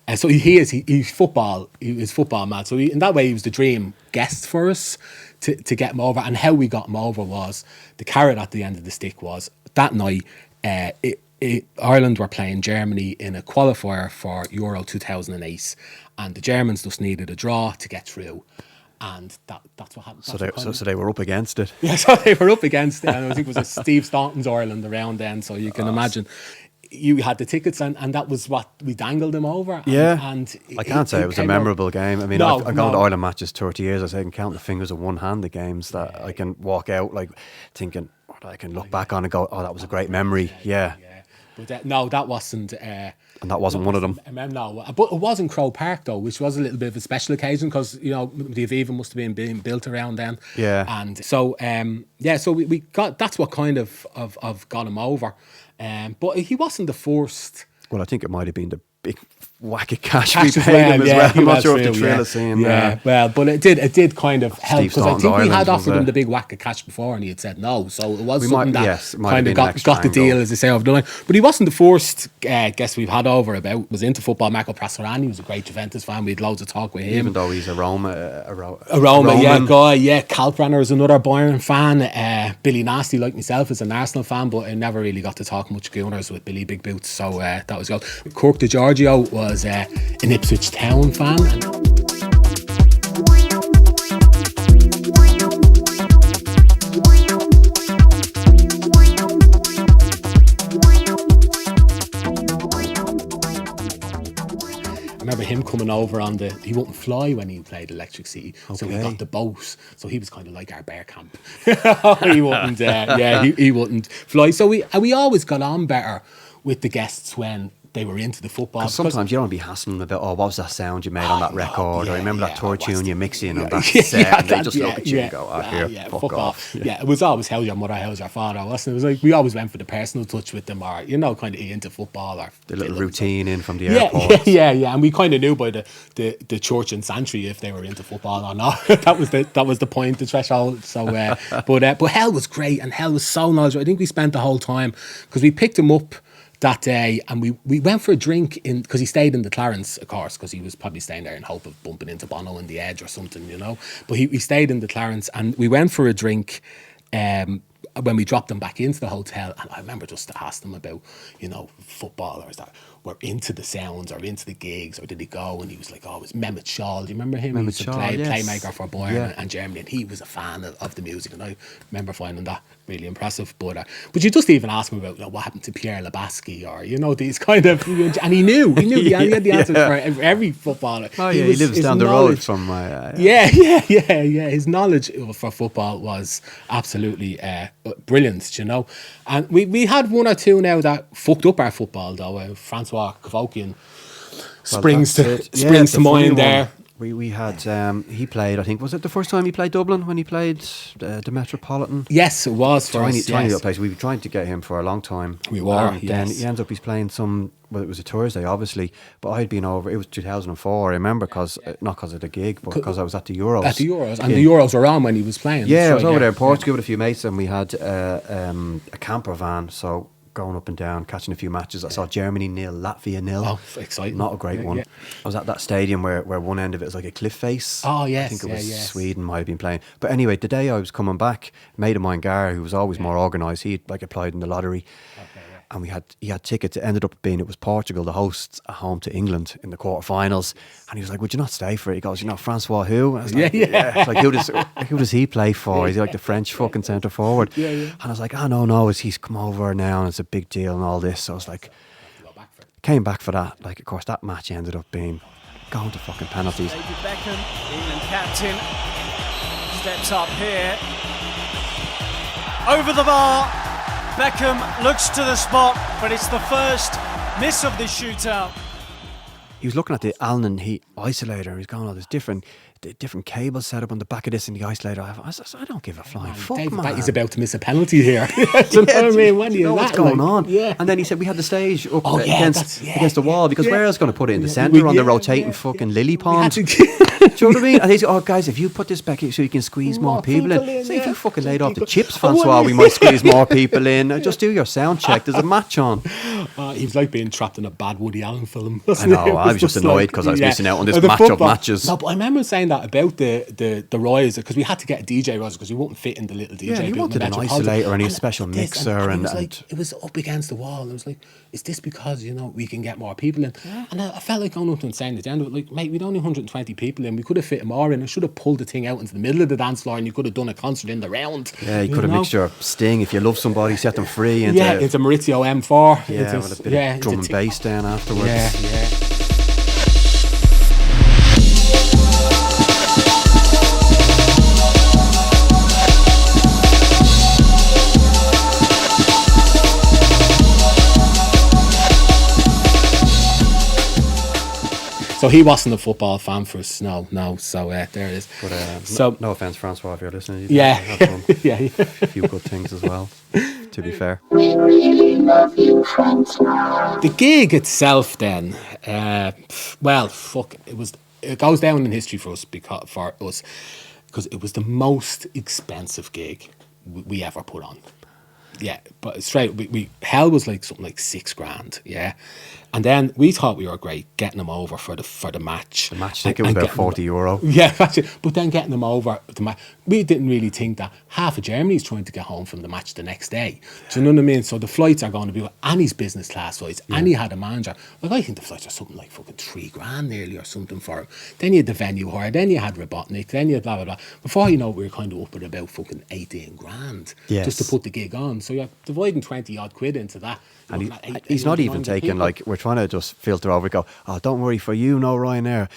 Speaker 2: And so he's football. He is football mad. So in that way, he was the dream guest for us to get him over. And how we got him over was the carrot at the end of the stick was that night. Ireland were playing Germany in a qualifier for Euro 2008, and the Germans just needed a draw to get through, and that's what happened.
Speaker 1: So they were up against it.
Speaker 2: Yeah, so they were up against it, and I think it was a Steve Staunton's Ireland around then, so you can imagine. You had the tickets, and that was what we dangled him over. And
Speaker 1: I can't say it was a
Speaker 2: came
Speaker 1: memorable
Speaker 2: out-
Speaker 1: game. I mean,
Speaker 2: No,
Speaker 1: I've gone to
Speaker 2: no.
Speaker 1: Ireland matches 30 years. I say I can count the fingers of one hand the games that I can walk out like thinking, or that I can look back on and go, oh, that was a great memory. Yeah.
Speaker 2: But no, that wasn't.
Speaker 1: And that wasn't one of them.
Speaker 2: No, but it was in Crow Park though, which was a little bit of a special occasion because you know the Aviva must have been being built around then.
Speaker 1: Yeah.
Speaker 2: And so so we got that's what kind of got him over. But he wasn't the first.
Speaker 1: Well, I think it might have been the big whack of cash
Speaker 2: Cash
Speaker 1: we
Speaker 2: as
Speaker 1: paid him as well.
Speaker 2: he
Speaker 1: I'm not
Speaker 2: was
Speaker 1: sure if the
Speaker 2: thrill,
Speaker 1: thrill
Speaker 2: yeah.
Speaker 1: of seeing
Speaker 2: Yeah, well, but it did kind of help, because I
Speaker 1: Staunton's
Speaker 2: think we had
Speaker 1: Ireland
Speaker 2: offered
Speaker 1: was,
Speaker 2: him the big whack of cash before and he had said no, so it was
Speaker 1: We
Speaker 2: something
Speaker 1: might-
Speaker 2: that
Speaker 1: yes, it might have
Speaker 2: kind of
Speaker 1: been an
Speaker 2: got
Speaker 1: extra
Speaker 2: the deal,
Speaker 1: angle.
Speaker 2: as they say, over the line. But he wasn't the first guest we've had over about was into football. Marco Prasorani was a great Juventus fan. We had loads of talk with him.
Speaker 1: Even though he's a Roma,
Speaker 2: Yeah,
Speaker 1: Roman.
Speaker 2: guy, yeah. Kalkbrenner is another Bayern fan. Billy Nasty, like myself, is an Arsenal fan, but I never really got to talk much Gunners with Billy Big Boots, so that was good. Kirk DeGiorgio was an Ipswich Town fan. I remember him coming over he wouldn't fly when he played Electric City, so he
Speaker 1: Okay.
Speaker 2: got the boat. So he was kind of like our bear camp. He wouldn't, he wouldn't fly. So we always got on better with the guests when they were into the football.
Speaker 1: Because sometimes you don't want to be hassling them about, what was that sound you made on that record? Or remember that tour tune you mix in on that set? And they just look at you and go, here, fuck off.
Speaker 2: Yeah, it was always how's your mother, how's your father, wasn't it? It was like we always went for the personal touch with them, or kind of into football, or
Speaker 1: The little routine in from the
Speaker 2: yeah,
Speaker 1: airport.
Speaker 2: yeah, and we kind of knew by the church and Santry if they were into football or not. that was the point, the threshold. So, but Hell was great, and Hell was so knowledgeable. I think we spent the whole time, because we picked him up that day, and we went for a drink because he stayed in the Clarence, of course, because he was probably staying there in hope of bumping into Bono in the Edge or something, But he stayed in the Clarence, and we went for a drink. When we dropped them back into the hotel, and I remember just asked them about, footballers that were into the sounds or into the gigs, or did he go? And he was like, it was Mehmet Scholl. Do you remember him? He used to
Speaker 1: Scholl,
Speaker 2: play
Speaker 1: yes.
Speaker 2: playmaker for Bayern
Speaker 1: Yeah.
Speaker 2: and Germany, and he was a fan of the music, and I remember finding that really impressive. But you just even ask him about what happened to Pierre Labaski, or these kind of, and he knew he had the answers for every footballer.
Speaker 1: Oh yeah, he lives down the road from my...
Speaker 2: Yeah. His knowledge for football was absolutely brilliant, And we had one or two now that fucked up our football, though. Francois K springs to mind there.
Speaker 1: We had he played, I think, was it the first time he played Dublin when he played the Metropolitan?
Speaker 2: Yes, it was for
Speaker 1: Tiny
Speaker 2: us.
Speaker 1: little place. We were trying to get him for a long time.
Speaker 2: We were,
Speaker 1: And then
Speaker 2: yes.
Speaker 1: he ends up he's playing it was a Thursday, obviously, but I'd been over, it was 2004, I remember, not because of the gig, but because I was at the Euros.
Speaker 2: At the Euros, and the Euros were on when he was playing.
Speaker 1: Yeah, I was
Speaker 2: So,
Speaker 1: over there in Portugal with a few mates, and we had a camper van, so going up and down, catching a few matches. I saw Germany 0, Latvia 0.
Speaker 2: Oh, exciting.
Speaker 1: Not a great one.
Speaker 2: Yeah.
Speaker 1: I was at that stadium where one end of it was like a cliff face.
Speaker 2: Oh, yes,
Speaker 1: I think it
Speaker 2: yeah,
Speaker 1: was
Speaker 2: yes.
Speaker 1: Sweden might have been playing. But anyway, the day I was coming back, a mate of mine, Gar, who was always more organised, he'd applied in the lottery. And he had tickets. It ended up being, it was Portugal, the hosts, at home to England in the quarterfinals. And he was like, would you not stay for it? He goes, Francois who? I was like, yeah. It's like, who does he play for? Is he like the French fucking centre forward? Yeah. And I was like, no, he's come over now and it's a big deal and all this. So I was like, came back for that. Like, of course, that match ended up being going to fucking penalties.
Speaker 6: David Beckham, England captain, steps up here. Over the bar. Beckham looks to the spot, but it's the first miss of this shootout.
Speaker 1: He was looking at the Allen heat isolator. He's going, there's different cables set up on the back of this in the isolator. I don't give a flying fuck,
Speaker 2: David
Speaker 1: man.
Speaker 2: Becky's about to miss a penalty here. Do you know what I mean? When
Speaker 1: Do you know what's going on?
Speaker 2: Yeah.
Speaker 1: And then he said we had the stage up
Speaker 2: that's-
Speaker 1: against the wall, because where else going to put it in the
Speaker 2: Yeah.
Speaker 1: centre on the
Speaker 2: Yeah,
Speaker 1: rotating
Speaker 2: yeah,
Speaker 1: fucking
Speaker 2: yeah.
Speaker 1: lily
Speaker 2: We
Speaker 1: pond?
Speaker 2: had
Speaker 1: Do
Speaker 2: to-
Speaker 1: you know what I mean? And he's guys, if you put this back so you can squeeze more people in. Say if
Speaker 2: yeah.
Speaker 1: you fucking laid off the
Speaker 2: People-
Speaker 1: chips,
Speaker 2: Oh,
Speaker 1: Francois,
Speaker 2: yeah.
Speaker 1: we might squeeze more people in. Just do your sound check. There's a match on.
Speaker 2: He was like being trapped in a bad Woody Allen film.
Speaker 1: I know, I was just annoyed because I was missing out on this match of matches.
Speaker 2: No, but I remember saying that about the Royals, because we had to get a DJ Royals because we wouldn't fit in the little DJ.
Speaker 1: Yeah, you
Speaker 2: booth in
Speaker 1: wanted
Speaker 2: the
Speaker 1: an
Speaker 2: Metropolitan.
Speaker 1: isolator and a
Speaker 2: And
Speaker 1: special
Speaker 2: this,
Speaker 1: mixer
Speaker 2: and it
Speaker 1: and-
Speaker 2: was like, it was up against the wall. And I was like, is this because we can get more people in? And I felt like going up and saying at the end of it, like, mate, we'd only 120 people in. We could have fit more in. I should have pulled the thing out into the middle of the dance floor, and you could have done a concert in the round.
Speaker 1: Yeah, you could have
Speaker 2: know?
Speaker 1: mixed your Sting. If you love somebody, set them free. Into,
Speaker 2: Into Maurizio M4.
Speaker 1: yeah,
Speaker 2: into,
Speaker 1: with a bit of drum and bass down afterwards.
Speaker 2: Yeah. So he wasn't a football fan for us. No. So there it is.
Speaker 1: But
Speaker 2: So-
Speaker 1: no offense, Francois, if you're listening.
Speaker 2: Yeah.
Speaker 1: Have some,
Speaker 2: Yeah.
Speaker 1: a few good things as well. to be fair.
Speaker 2: The gig itself, then, well, fuck, it goes down in history for us because it was the most expensive gig we ever put on. Yeah, but straight, hell was like something like $6,000, yeah. And then we thought we were great getting them over for the match.
Speaker 1: The match ticket was about €40.
Speaker 2: Yeah, that's it. But then getting them over the match, we didn't really think that half of Germany's trying to get home from the match the next day. Do you know what I mean? So the flights are going to be Annie's business class flights. Yeah. Annie had a manager. Like, I think the flights are something like fucking $3,000 nearly or something for him. Then you had the venue hire. Then you had Robotnick. Then you had blah blah blah. Before you know it, we were kind of up at about fucking $18,000 just to put the gig on. So you're dividing 20 odd quid into that.
Speaker 1: And he's not even taking, like, we're trying to just filter over, go, oh, don't worry, for you, no Ryanair.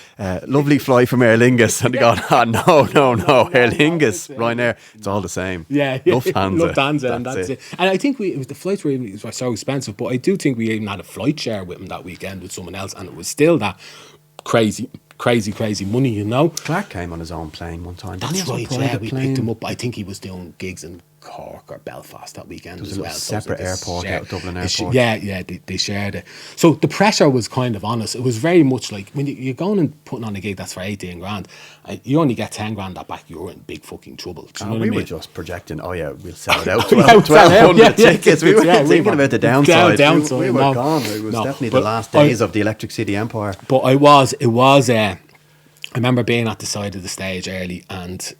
Speaker 1: Lovely flight from Aer Lingus. And they go, no, Aer Lingus, Ryanair, it's all the same.
Speaker 2: Yeah.
Speaker 1: Lufthansa,
Speaker 2: and that's it. And I think the flights were so expensive, but I do think we even had a flight share with him that weekend with someone else, and it was still that crazy money, you know.
Speaker 1: Clark came on his own plane one time.
Speaker 2: That's right, yeah, we picked him up. I think he was doing gigs in Cork or Belfast that weekend as well.
Speaker 1: Separate airport out of Dublin airport.
Speaker 2: They shared it. So the pressure was kind of on us. It was very much like when you're going and putting on a gig that's for $18,000, you only get $10,000 that back, you're in big fucking trouble. Do you know what I mean?
Speaker 1: We were just projecting, we'll sell it out. 1,200 tickets. We weren't thinking about the downside. We were gone. It was definitely the last days of the Electric City Empire.
Speaker 2: But I remember being at the side of the stage early, and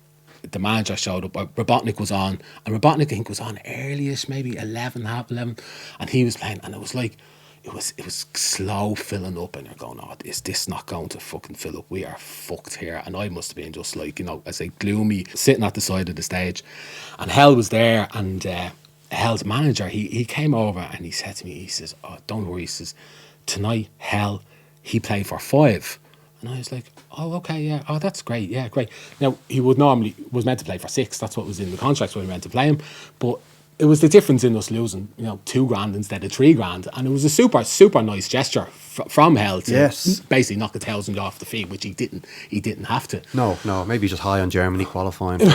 Speaker 2: the manager showed up. Robotnick was on, and Robotnick, I think, was on earliest, maybe 11, half 11, and he was playing, and it was like, it was slow filling up, and you're going, oh, is this not going to fucking fill up? We are fucked here. And I must have been just like, I say, gloomy, sitting at the side of the stage, and Hell was there, and Hell's manager, he came over and he said to me, he says, oh, don't worry, he says, tonight, Hell, he played for 5. And I was like, oh, okay, yeah, oh, that's great, yeah, great. Now, he was meant to play for 6, that's what was in the contract when we meant to play him, but it was the difference in us losing, $2,000 instead of $3,000, and it was a super, super nice gesture from Hell to basically knock $1,000 off the fee, which he didn't have to.
Speaker 1: No, maybe just high on Germany qualifying for the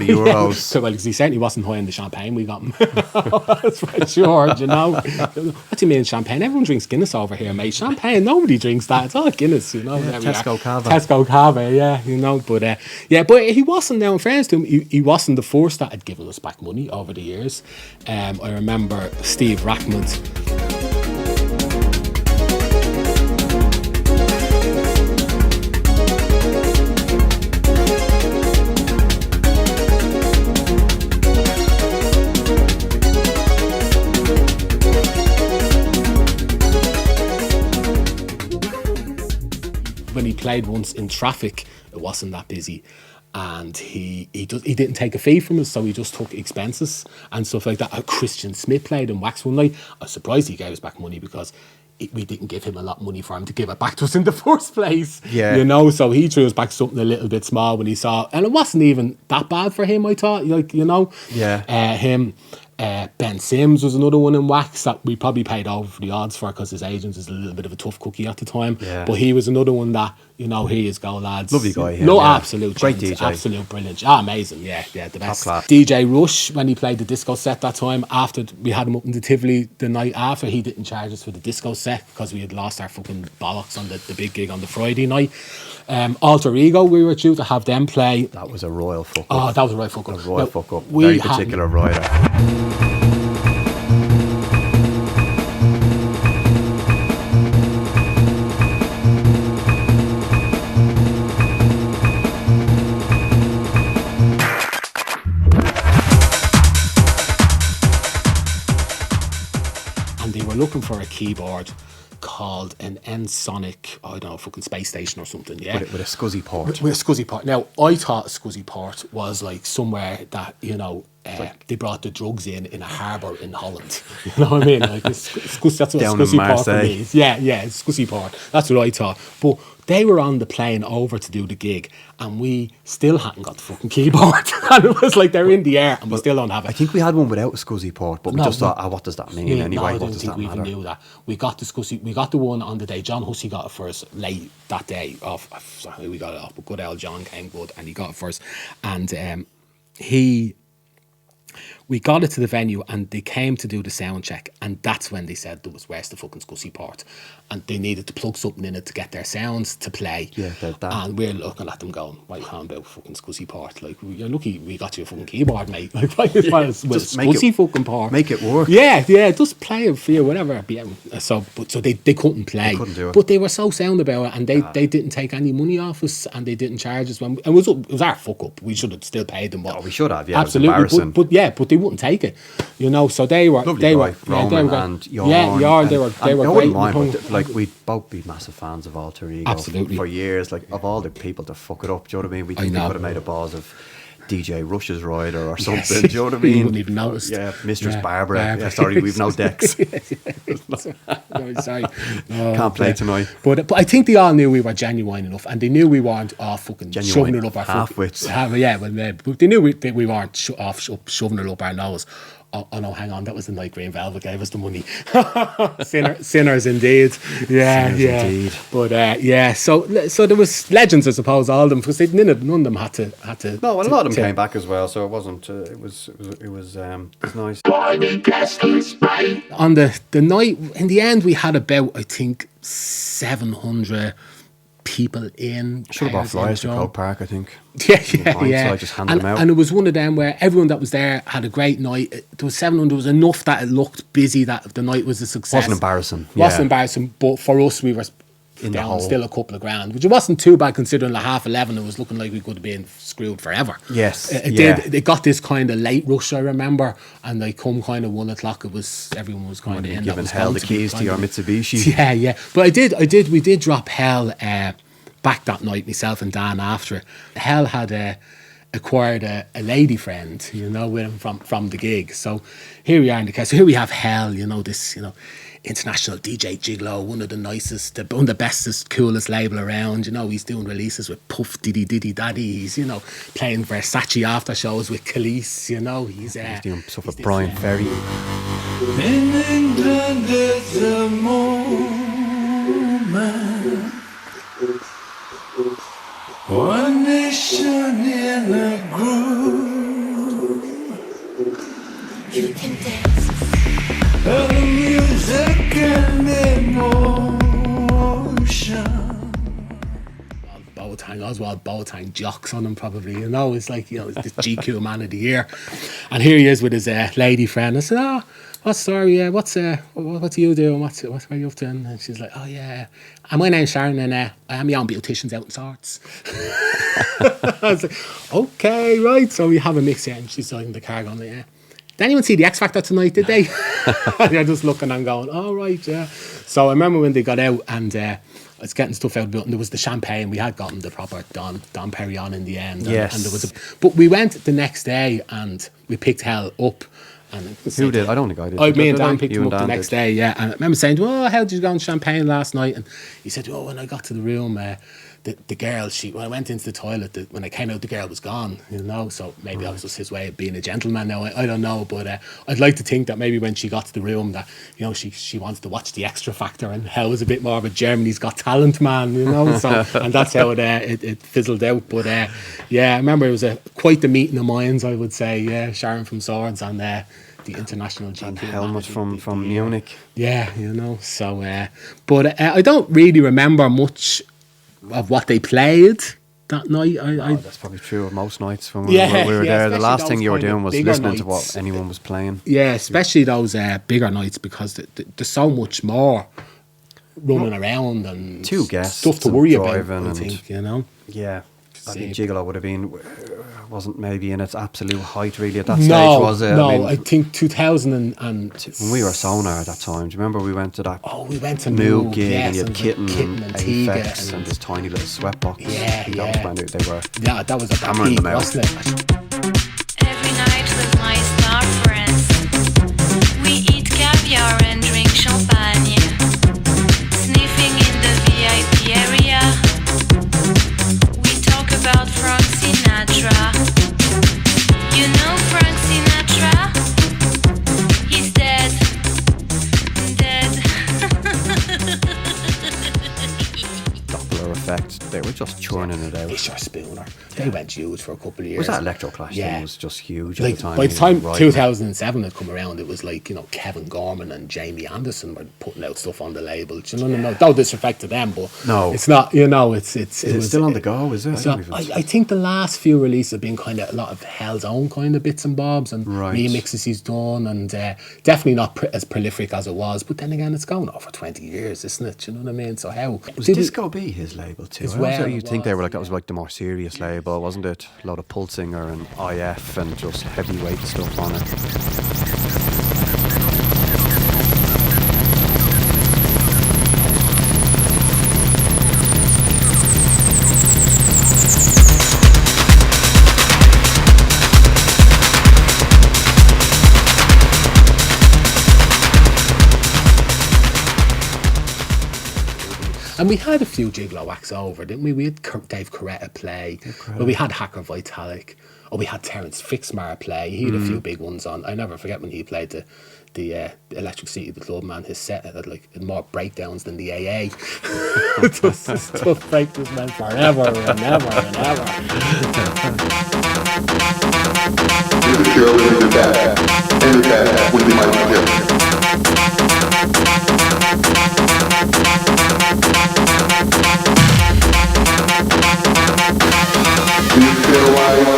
Speaker 1: Euros.
Speaker 2: Yeah. Well, he certainly wasn't high on the champagne we got him. That's for sure, What do you mean champagne? Everyone drinks Guinness over here, mate. Champagne, nobody drinks that. It's all Guinness,
Speaker 1: Tesco Cava.
Speaker 2: Tesco Cava, yeah, but he wasn't, now in fairness to him, he wasn't the first that had given us back money over the years. I remember Steve Rackmond. When he played once in Traffic, it wasn't that busy, and he didn't take a fee from us, so he just took expenses and stuff like that. Christian Smith played in Wax one night. I was surprised he gave us back money because we didn't give him a lot of money for him to give it back to us in the first place. Yeah. So he threw us back something a little bit small when he saw, and it wasn't even that bad for him, I thought. Him. Ben Sims was another one in Wax that we probably paid over the odds for because his agent is a little bit of a tough cookie at the time. Yeah. But he was another one that, here you go, lads.
Speaker 1: Lovely guy.
Speaker 2: Absolute.
Speaker 1: Great DJ.
Speaker 2: Absolute brilliant. Amazing. Yeah, the best.
Speaker 1: Top class.
Speaker 2: DJ Rush, when he played the disco set that time, after we had him up in the Tivoli the night after, he didn't charge us for the disco set because we had lost our fucking bollocks on the big gig on the Friday night. Alter Ego, we were due to have them play.
Speaker 1: That was a royal fuck up.
Speaker 2: Oh, that was a royal fuck up.
Speaker 1: Very particular rider.
Speaker 2: Looking for a keyboard called an Ensonic, I don't know, fucking space station or something, yeah.
Speaker 1: With a SCSI port.
Speaker 2: With a SCSI port. Now, I thought a SCSI port was like somewhere that, they brought the drugs in a harbour in Holland. You know what I mean? Like, that's what a SCSI port means. Yeah, SCSI port. That's what I thought. But they were on the plane over to do the gig, and we still hadn't got the fucking keyboard. And it was like they're in the air, and we still don't have it.
Speaker 1: I think we had one without a SCSI port, but we just thought, what does that mean anyway?
Speaker 2: I don't think we even knew that. We got the SCSI, we got the one on the day. John Hussey got it first, late that day. We got it off, but good old John came good, and he got it first. And we got it to the venue and they came to do the sound check, and that's when they said there was where's the fucking Scuzzy port, and they needed to plug something in it to get their sounds to play.
Speaker 1: Yeah, that.
Speaker 2: And we're looking at them going, "What you on about fucking Scuzzy port? Like, you're lucky we got you a fucking keyboard, mate. Like, why is
Speaker 1: Just make
Speaker 2: Scuzzy
Speaker 1: it-
Speaker 2: fucking port?
Speaker 1: Make it work.
Speaker 2: Yeah, just play it for you, whatever." Yeah, so they couldn't play.
Speaker 1: They couldn't do it.
Speaker 2: But they were so sound about it, and they didn't take any money off us, and they didn't charge us when it was our fuck up. We should have still paid them. But
Speaker 1: Oh, we should have, yeah, it was
Speaker 2: absolutely.
Speaker 1: embarrassing.
Speaker 2: But they wouldn't take it, you know. So they were
Speaker 1: Lovely
Speaker 2: they
Speaker 1: guy,
Speaker 2: were yeah, they
Speaker 1: Roman
Speaker 2: were
Speaker 1: and Jorn.
Speaker 2: yeah, Jorn. They were
Speaker 1: and
Speaker 2: great.
Speaker 1: I wouldn't mind,
Speaker 2: and
Speaker 1: but like we'd both be massive fans of Alter Ego
Speaker 2: Absolutely.
Speaker 1: for years. Like of all the people to fuck it up, do you know what I mean? We
Speaker 2: I
Speaker 1: think they
Speaker 2: know.
Speaker 1: could have made a balls of DJ Rush's Rider or
Speaker 2: Yes.
Speaker 1: something. Do you know what I mean?
Speaker 2: You wouldn't even notice.
Speaker 1: Yeah, Mistress
Speaker 2: Yeah,
Speaker 1: Barbara.
Speaker 2: Barbara.
Speaker 1: Yeah, sorry, we've no decks.
Speaker 2: No, sorry. No,
Speaker 1: Can't play
Speaker 2: yeah.
Speaker 1: tonight.
Speaker 2: But I think they all knew we were genuine enough, and they knew we weren't fucking
Speaker 1: Genuine
Speaker 2: shoving it up our
Speaker 1: half-wits.
Speaker 2: Yeah, but they knew that we weren't shoving it up our nose. Oh no, hang on, that was the night Green Velvet gave us the money. Sinners indeed. Yeah,
Speaker 1: Sinners
Speaker 2: yeah.
Speaker 1: indeed.
Speaker 2: But yeah, so there was legends, I suppose, all of them, because none of them had to.
Speaker 1: No, well, a lot of them
Speaker 2: to-
Speaker 1: came back as well, so it wasn't. It was nice.
Speaker 2: On the night, in the end, we had about, I think, 700 people in.
Speaker 1: Should have bought
Speaker 2: players in
Speaker 1: flyers to
Speaker 2: Joe.
Speaker 1: Croke Park, I think.
Speaker 2: Yeah,
Speaker 1: hindsight,
Speaker 2: yeah.
Speaker 1: just handed them out.
Speaker 2: And it was one of them where everyone that was there had a great night. There was 700. There was enough that it looked busy, that the night was a success.
Speaker 1: Wasn't embarrassing.
Speaker 2: Wasn't
Speaker 1: yeah.
Speaker 2: embarrassing, but for us, we were
Speaker 1: In the
Speaker 2: down
Speaker 1: hole.
Speaker 2: still a couple of grand, which it wasn't too bad considering like 11:30. It was looking like we could have been screwed forever.
Speaker 1: Yes,
Speaker 2: It
Speaker 1: yeah.
Speaker 2: did. It got this kind of late rush, I remember, and they come kind of 1 o'clock. It was everyone was kind of in. that
Speaker 1: Giving
Speaker 2: was
Speaker 1: Hell
Speaker 2: going
Speaker 1: the
Speaker 2: to be
Speaker 1: keys to
Speaker 2: kind
Speaker 1: your
Speaker 2: of-
Speaker 1: Mitsubishi.
Speaker 2: Yeah, yeah. But we did drop Hell back that night, myself and Dan, after it. Hell had acquired a lady friend, you know, with him from the gig. So here we are in the case. So here we have Hell, you know, this, you know, international DJ Gigolo, one of the nicest, one of the bestest, coolest label around. You know, he's doing releases with Puff Diddy Diddy Daddy. He's, you know, playing Versace after shows with Khalees. You know, he's
Speaker 1: Doing stuff with
Speaker 2: he's
Speaker 1: Brian
Speaker 2: this,
Speaker 1: Ferry.
Speaker 5: In England it's a moment, one nation in a groove, of music and emotion.
Speaker 2: Oswald Boateng jocks on him probably, you know. It's like, you know, it's this GQ man of the year, and here he is with his lady friend. I said, "Oh, what's the story? What do you do? And what are you up to?" And she's like, "Oh yeah, and my name's Sharon, and I am my own beautician's out in Swords." I was like, "Okay, right." So we have a mix here, and she's in the car going, "Yeah, did anyone see the X Factor tonight? Did they?" They're just looking and going, "Oh right, yeah." So I remember when they got out and I was getting stuff out of it, and there was the champagne. We had gotten the proper Dom Perignon in the end.
Speaker 1: Yes.
Speaker 2: And there was but we went the next day and we picked Hell up. And
Speaker 1: Who did? I don't think I did.
Speaker 2: Me and
Speaker 1: Did I?
Speaker 2: Dan picked
Speaker 1: You
Speaker 2: him
Speaker 1: and
Speaker 2: up the
Speaker 1: Dan
Speaker 2: next
Speaker 1: did.
Speaker 2: day, yeah. And I remember saying, "Oh, how did you go on champagne last night?" And he said, "Oh, when I got to the room, the girl, when I went into the toilet, when I came out, the girl was gone, you know." So maybe that was just his way of being a gentleman now. I don't know, but I'd like to think that maybe when she got to the room that, you know, she wanted to watch the Extra Factor, and Hell was a bit more of a Germany's Got Talent man, you know. So and that's how it fizzled out. But yeah, I remember it was quite the meeting of minds, I would say. Yeah, Sharon from Swords and the international GQ
Speaker 1: And
Speaker 2: man,
Speaker 1: Helmut from Munich.
Speaker 2: yeah, you know. So, but I don't really remember much of what they played that night.
Speaker 1: That's probably true of most nights when we
Speaker 2: Yeah,
Speaker 1: were
Speaker 2: yeah,
Speaker 1: there. The
Speaker 2: especially
Speaker 1: last thing
Speaker 2: those
Speaker 1: you were
Speaker 2: kind of
Speaker 1: doing was
Speaker 2: bigger
Speaker 1: listening to
Speaker 2: nights.
Speaker 1: what anyone was playing.
Speaker 2: yeah, especially those bigger nights, because there's so much more running around and
Speaker 1: Two guests
Speaker 2: stuff to
Speaker 1: and
Speaker 2: worry about.
Speaker 1: driving
Speaker 2: I
Speaker 1: and-
Speaker 2: think, you know.
Speaker 1: Yeah. I think
Speaker 2: Same.
Speaker 1: Gigolo would have been, wasn't maybe in its absolute height really at that
Speaker 2: No,
Speaker 1: stage, was it?
Speaker 2: no.
Speaker 1: I mean,
Speaker 2: I think 2000 and
Speaker 1: when we were Sonar at that time, do you remember we went to that
Speaker 2: we went to
Speaker 1: Moog
Speaker 2: Moog,
Speaker 1: gig
Speaker 2: yes,
Speaker 1: and you had
Speaker 2: and
Speaker 1: Kitten
Speaker 2: Kitten
Speaker 1: and
Speaker 2: and Tiga
Speaker 1: Aphex and
Speaker 2: and-
Speaker 1: this tiny little sweatbox.
Speaker 2: Yeah,
Speaker 1: That was
Speaker 2: yeah.
Speaker 1: brand new. They were
Speaker 2: Yeah, that was a
Speaker 1: hammering
Speaker 2: peak,
Speaker 1: them out.
Speaker 2: wasn't it?
Speaker 7: Every night with my star friends, we eat caviar and drink champagne, sniffing in the VIP area. We talk about Frank Sinatra. You know Frank Sinatra? He's dead.
Speaker 1: Doppler effect. They were just churning it out.
Speaker 2: Fisher Spooner. They went huge for a couple of years.
Speaker 1: Was that Electroclash
Speaker 2: Yeah.
Speaker 1: thing was just huge
Speaker 2: Like,
Speaker 1: at the time?
Speaker 2: by the time
Speaker 1: Right.
Speaker 2: 2007 had come around, it was like, you know, Kevin Gorman and Jamie Anderson were putting out stuff on the label. Do you know what I mean? No disrespect to them, but
Speaker 1: No.
Speaker 2: it's not, you know, it
Speaker 1: Is
Speaker 2: was
Speaker 1: it still on the go, is it?
Speaker 2: So I think the last few releases have been kind of a lot of Hell's own kind of bits and bobs and
Speaker 1: Right.
Speaker 2: remixes he's done, and definitely not as prolific as it was. But then again, it's going on for 20 years, isn't it? Do you know what I mean? So how
Speaker 1: Was
Speaker 2: did
Speaker 1: Disco B his label too?
Speaker 2: As
Speaker 1: I always
Speaker 2: well,
Speaker 1: thought you'd
Speaker 2: it
Speaker 1: think they
Speaker 2: was,
Speaker 1: were like, that was like the more serious label, wasn't it? A lot of Pulsinger and IF and just heavyweight stuff on it.
Speaker 2: And we had a few Gigolo acts over, didn't we? We had Dave Coretta play. Well, we had Hacker Vitalik. Or we had Terence Fixmar play. He had a few big ones on. I never forget when he played the Electric City, the club, man. His set had like more breakdowns than the AA. Just stuff break this man forever and ever and ever.
Speaker 8: Here's a show in the past. In the past, when you might be different. Do you feel like?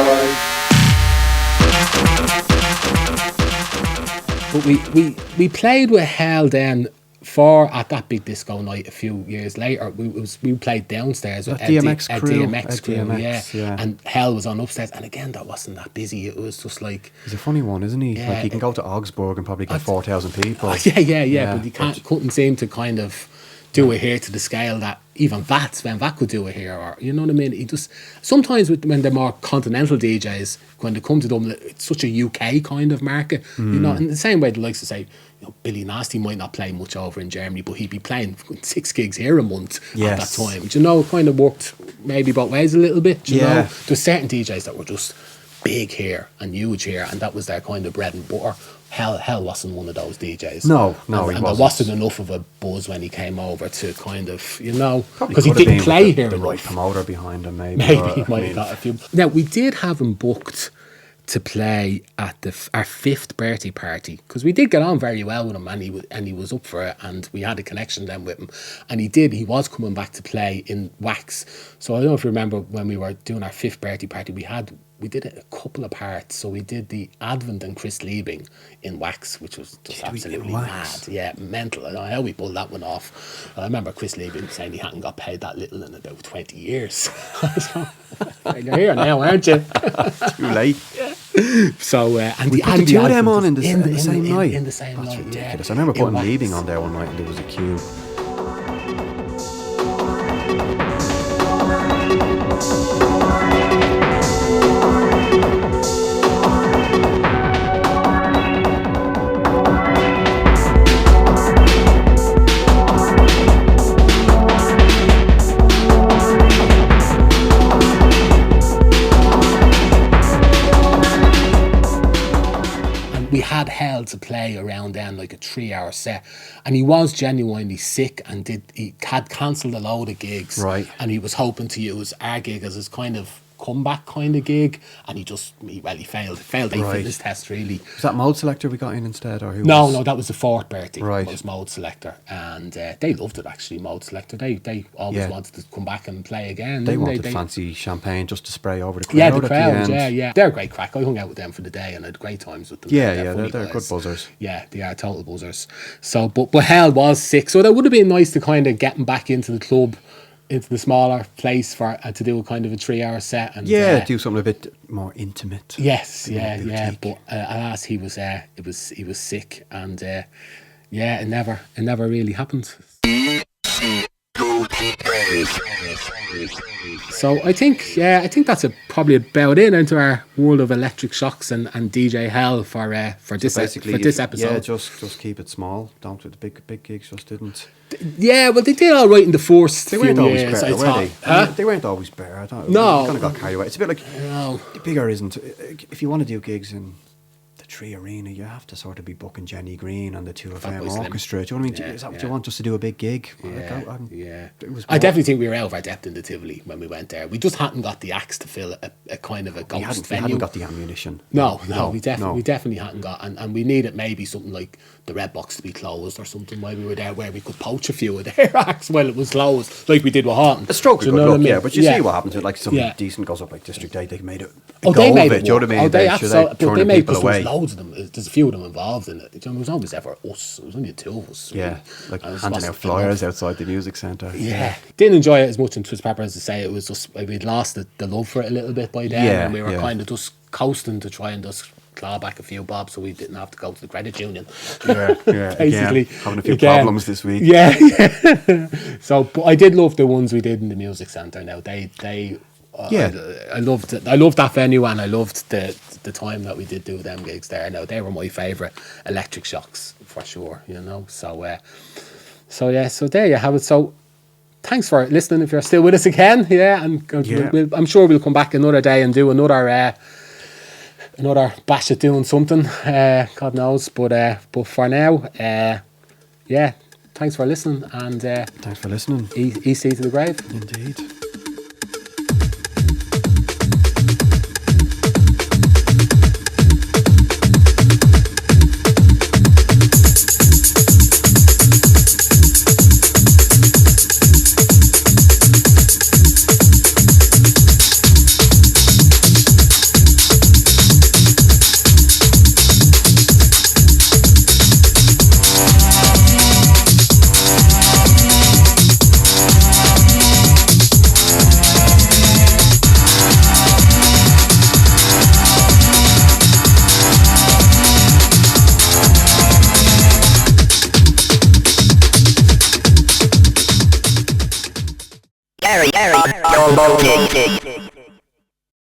Speaker 2: But we played with Hell then at that big disco night a few years later. We played downstairs with
Speaker 1: That DMX
Speaker 2: Ed
Speaker 1: crew.
Speaker 2: DMX crew,
Speaker 1: DMX, yeah.
Speaker 2: And Hell was on upstairs, and again that wasn't that busy. It was just like
Speaker 1: He's a funny one, isn't he?
Speaker 2: Yeah,
Speaker 1: Like he can go to Augsburg and probably get 4,000 people.
Speaker 2: yeah, but he couldn't seem to kind of do it here to the scale that even Sven Vath could do it here, or you know what I mean. He just sometimes when they're more continental DJs, when they come to Dublin, it's such a UK kind of market, you know. In the same way, the likes to say, you know, Billy Nasty might not play much over in Germany, but he'd be playing 6 gigs here a month at that time. Do you know, it kind of worked maybe both ways a little bit. Do you know, there's certain DJs that were just big here and huge here, and that was their kind of bread and butter. Hell wasn't one of those DJs.
Speaker 1: No, he
Speaker 2: and
Speaker 1: wasn't.
Speaker 2: there wasn't enough of a buzz when he came over to kind of, you know,
Speaker 1: Probably
Speaker 2: because he
Speaker 1: could have
Speaker 2: didn't
Speaker 1: been
Speaker 2: play
Speaker 1: with
Speaker 2: here
Speaker 1: the right
Speaker 2: enough.
Speaker 1: promoter behind him, maybe.
Speaker 2: Maybe
Speaker 1: or,
Speaker 2: he might have got a few. Now, we did have him booked to play at our 5th birthday party, because we did get on very well with him, and he was up for it, and we had a connection then with him, and he was coming back to play in Wax. So I don't know if you remember when we were doing our 5th birthday party, we did it a couple of parts. So we did the Advent and Chris Liebing in Wax, which was just absolutely mad. Yeah, mental. I don't know how we pulled that one off. I remember Chris Liebing saying he hadn't got paid that little in about 20 years. So, you're here now, aren't you?
Speaker 1: Too late.
Speaker 2: So and
Speaker 1: We
Speaker 2: the
Speaker 1: put the two of them
Speaker 2: Advent
Speaker 1: on in the same night.
Speaker 2: In the same
Speaker 1: That's
Speaker 2: night.
Speaker 1: ridiculous.
Speaker 2: Yeah.
Speaker 1: I remember
Speaker 2: In
Speaker 1: putting
Speaker 2: Wax.
Speaker 1: Leaving on there one night and there was a queue.
Speaker 2: We had Hell to play around then, like a 3-hour set, and he was genuinely sick and he had cancelled a load of gigs,
Speaker 1: Right.
Speaker 2: And he was hoping to use our gig as his kind of comeback kind of gig, and he failed a
Speaker 1: Right.
Speaker 2: fitness test really.
Speaker 1: Was that Mode Selector we got in instead, or who?
Speaker 2: No, that was the 4th birthday.
Speaker 1: Right.
Speaker 2: Was Mode Selector, and they loved it actually. Mode Selector, they always
Speaker 1: Yeah.
Speaker 2: wanted to come back and play again.
Speaker 1: They
Speaker 2: didn't
Speaker 1: wanted fancy champagne just to spray over the crowd.
Speaker 2: Yeah, the
Speaker 1: at
Speaker 2: crowd.
Speaker 1: the end.
Speaker 2: Yeah. They're a great crack. I hung out with them for the day and had great times with them.
Speaker 1: Yeah,
Speaker 2: funny
Speaker 1: they're good
Speaker 2: guys.
Speaker 1: buzzers.
Speaker 2: Yeah, they are total buzzers. So, but Hell was sick, so that would have been nice to kind of get him back into the club, into the smaller place for to do a kind of a 3-hour set. And
Speaker 1: Do something a bit more intimate.
Speaker 2: yes, yeah.
Speaker 1: boutique.
Speaker 2: But alas, he was sick, and it never really happened. So I think that's probably about it into our world of electric shocks and DJ Hell for this episode.
Speaker 1: Yeah, just keep it small. Don't do the big gigs. Just didn't.
Speaker 2: Yeah, well, they did all right in the first
Speaker 1: They
Speaker 2: few
Speaker 1: weren't always
Speaker 2: years,
Speaker 1: better,
Speaker 2: I
Speaker 1: were
Speaker 2: thought.
Speaker 1: they?
Speaker 2: Huh?
Speaker 1: They weren't always better. I thought
Speaker 2: No.
Speaker 1: we kind of got carried away. It's a bit like
Speaker 2: No.
Speaker 1: bigger isn't. If you want to do gigs in the Three Arena, you have to sort of be booking Jenny Green and the 2FM
Speaker 2: Boy Slim.
Speaker 1: orchestra. Do you know what I mean?
Speaker 2: Yeah,
Speaker 1: Is that what
Speaker 2: yeah.
Speaker 1: you want us to do a big gig?
Speaker 2: Yeah.
Speaker 1: It was
Speaker 2: I definitely think we were out of our depth in the Tivoli when we went there. We just hadn't got the acts to fill a kind of a
Speaker 1: we
Speaker 2: ghost
Speaker 1: hadn't
Speaker 2: venue.
Speaker 1: got the ammunition.
Speaker 2: No, we definitely hadn't got, and we needed maybe something like the Red Box to be closed or something while we were there, where we could poach a few of their acts while it was closed, like we did with Horton.
Speaker 1: A stroke of
Speaker 2: Do
Speaker 1: good
Speaker 2: you know
Speaker 1: luck,
Speaker 2: what I mean?
Speaker 1: yeah. But you see what happens with like something
Speaker 2: Yeah.
Speaker 1: decent goes up like District 8, they made it.
Speaker 2: They made it.
Speaker 1: Do you know what I mean?
Speaker 2: They
Speaker 1: should
Speaker 2: absolutely. But they
Speaker 1: turning
Speaker 2: made
Speaker 1: people
Speaker 2: because
Speaker 1: away.
Speaker 2: there was loads of them. There's a few of them involved in it. You know, it was always ever us. It was only the two of us.
Speaker 1: Yeah,
Speaker 2: really.
Speaker 1: like
Speaker 2: And it
Speaker 1: handing
Speaker 2: wasn't
Speaker 1: out flyers
Speaker 2: enough.
Speaker 1: outside the music centre.
Speaker 2: Yeah, didn't enjoy it as much in Twist Pepper as to say. It was just we'd lost the love for it a little bit by then,
Speaker 1: Yeah,
Speaker 2: and we were
Speaker 1: yeah.
Speaker 2: kind of just coasting to try and just claw back a few bob, so we didn't have to go to the credit union.
Speaker 1: Yeah.
Speaker 2: Basically,
Speaker 1: Again, having a few problems this week.
Speaker 2: Yeah. So, but I did love the ones we did in the music centre. Now
Speaker 1: Yeah.
Speaker 2: I loved it. I loved that venue, and I loved the time that we did do them gigs there. Now they were my favourite electric shocks for sure. You know, so there you have it. So thanks for listening. If you're still with us again, and I'm sure we'll come back another day and do another bash at doing something. God knows, but for now, thanks for listening, and
Speaker 1: Thanks for listening.
Speaker 2: EC to the grave.
Speaker 1: Indeed.
Speaker 9: Shambolic.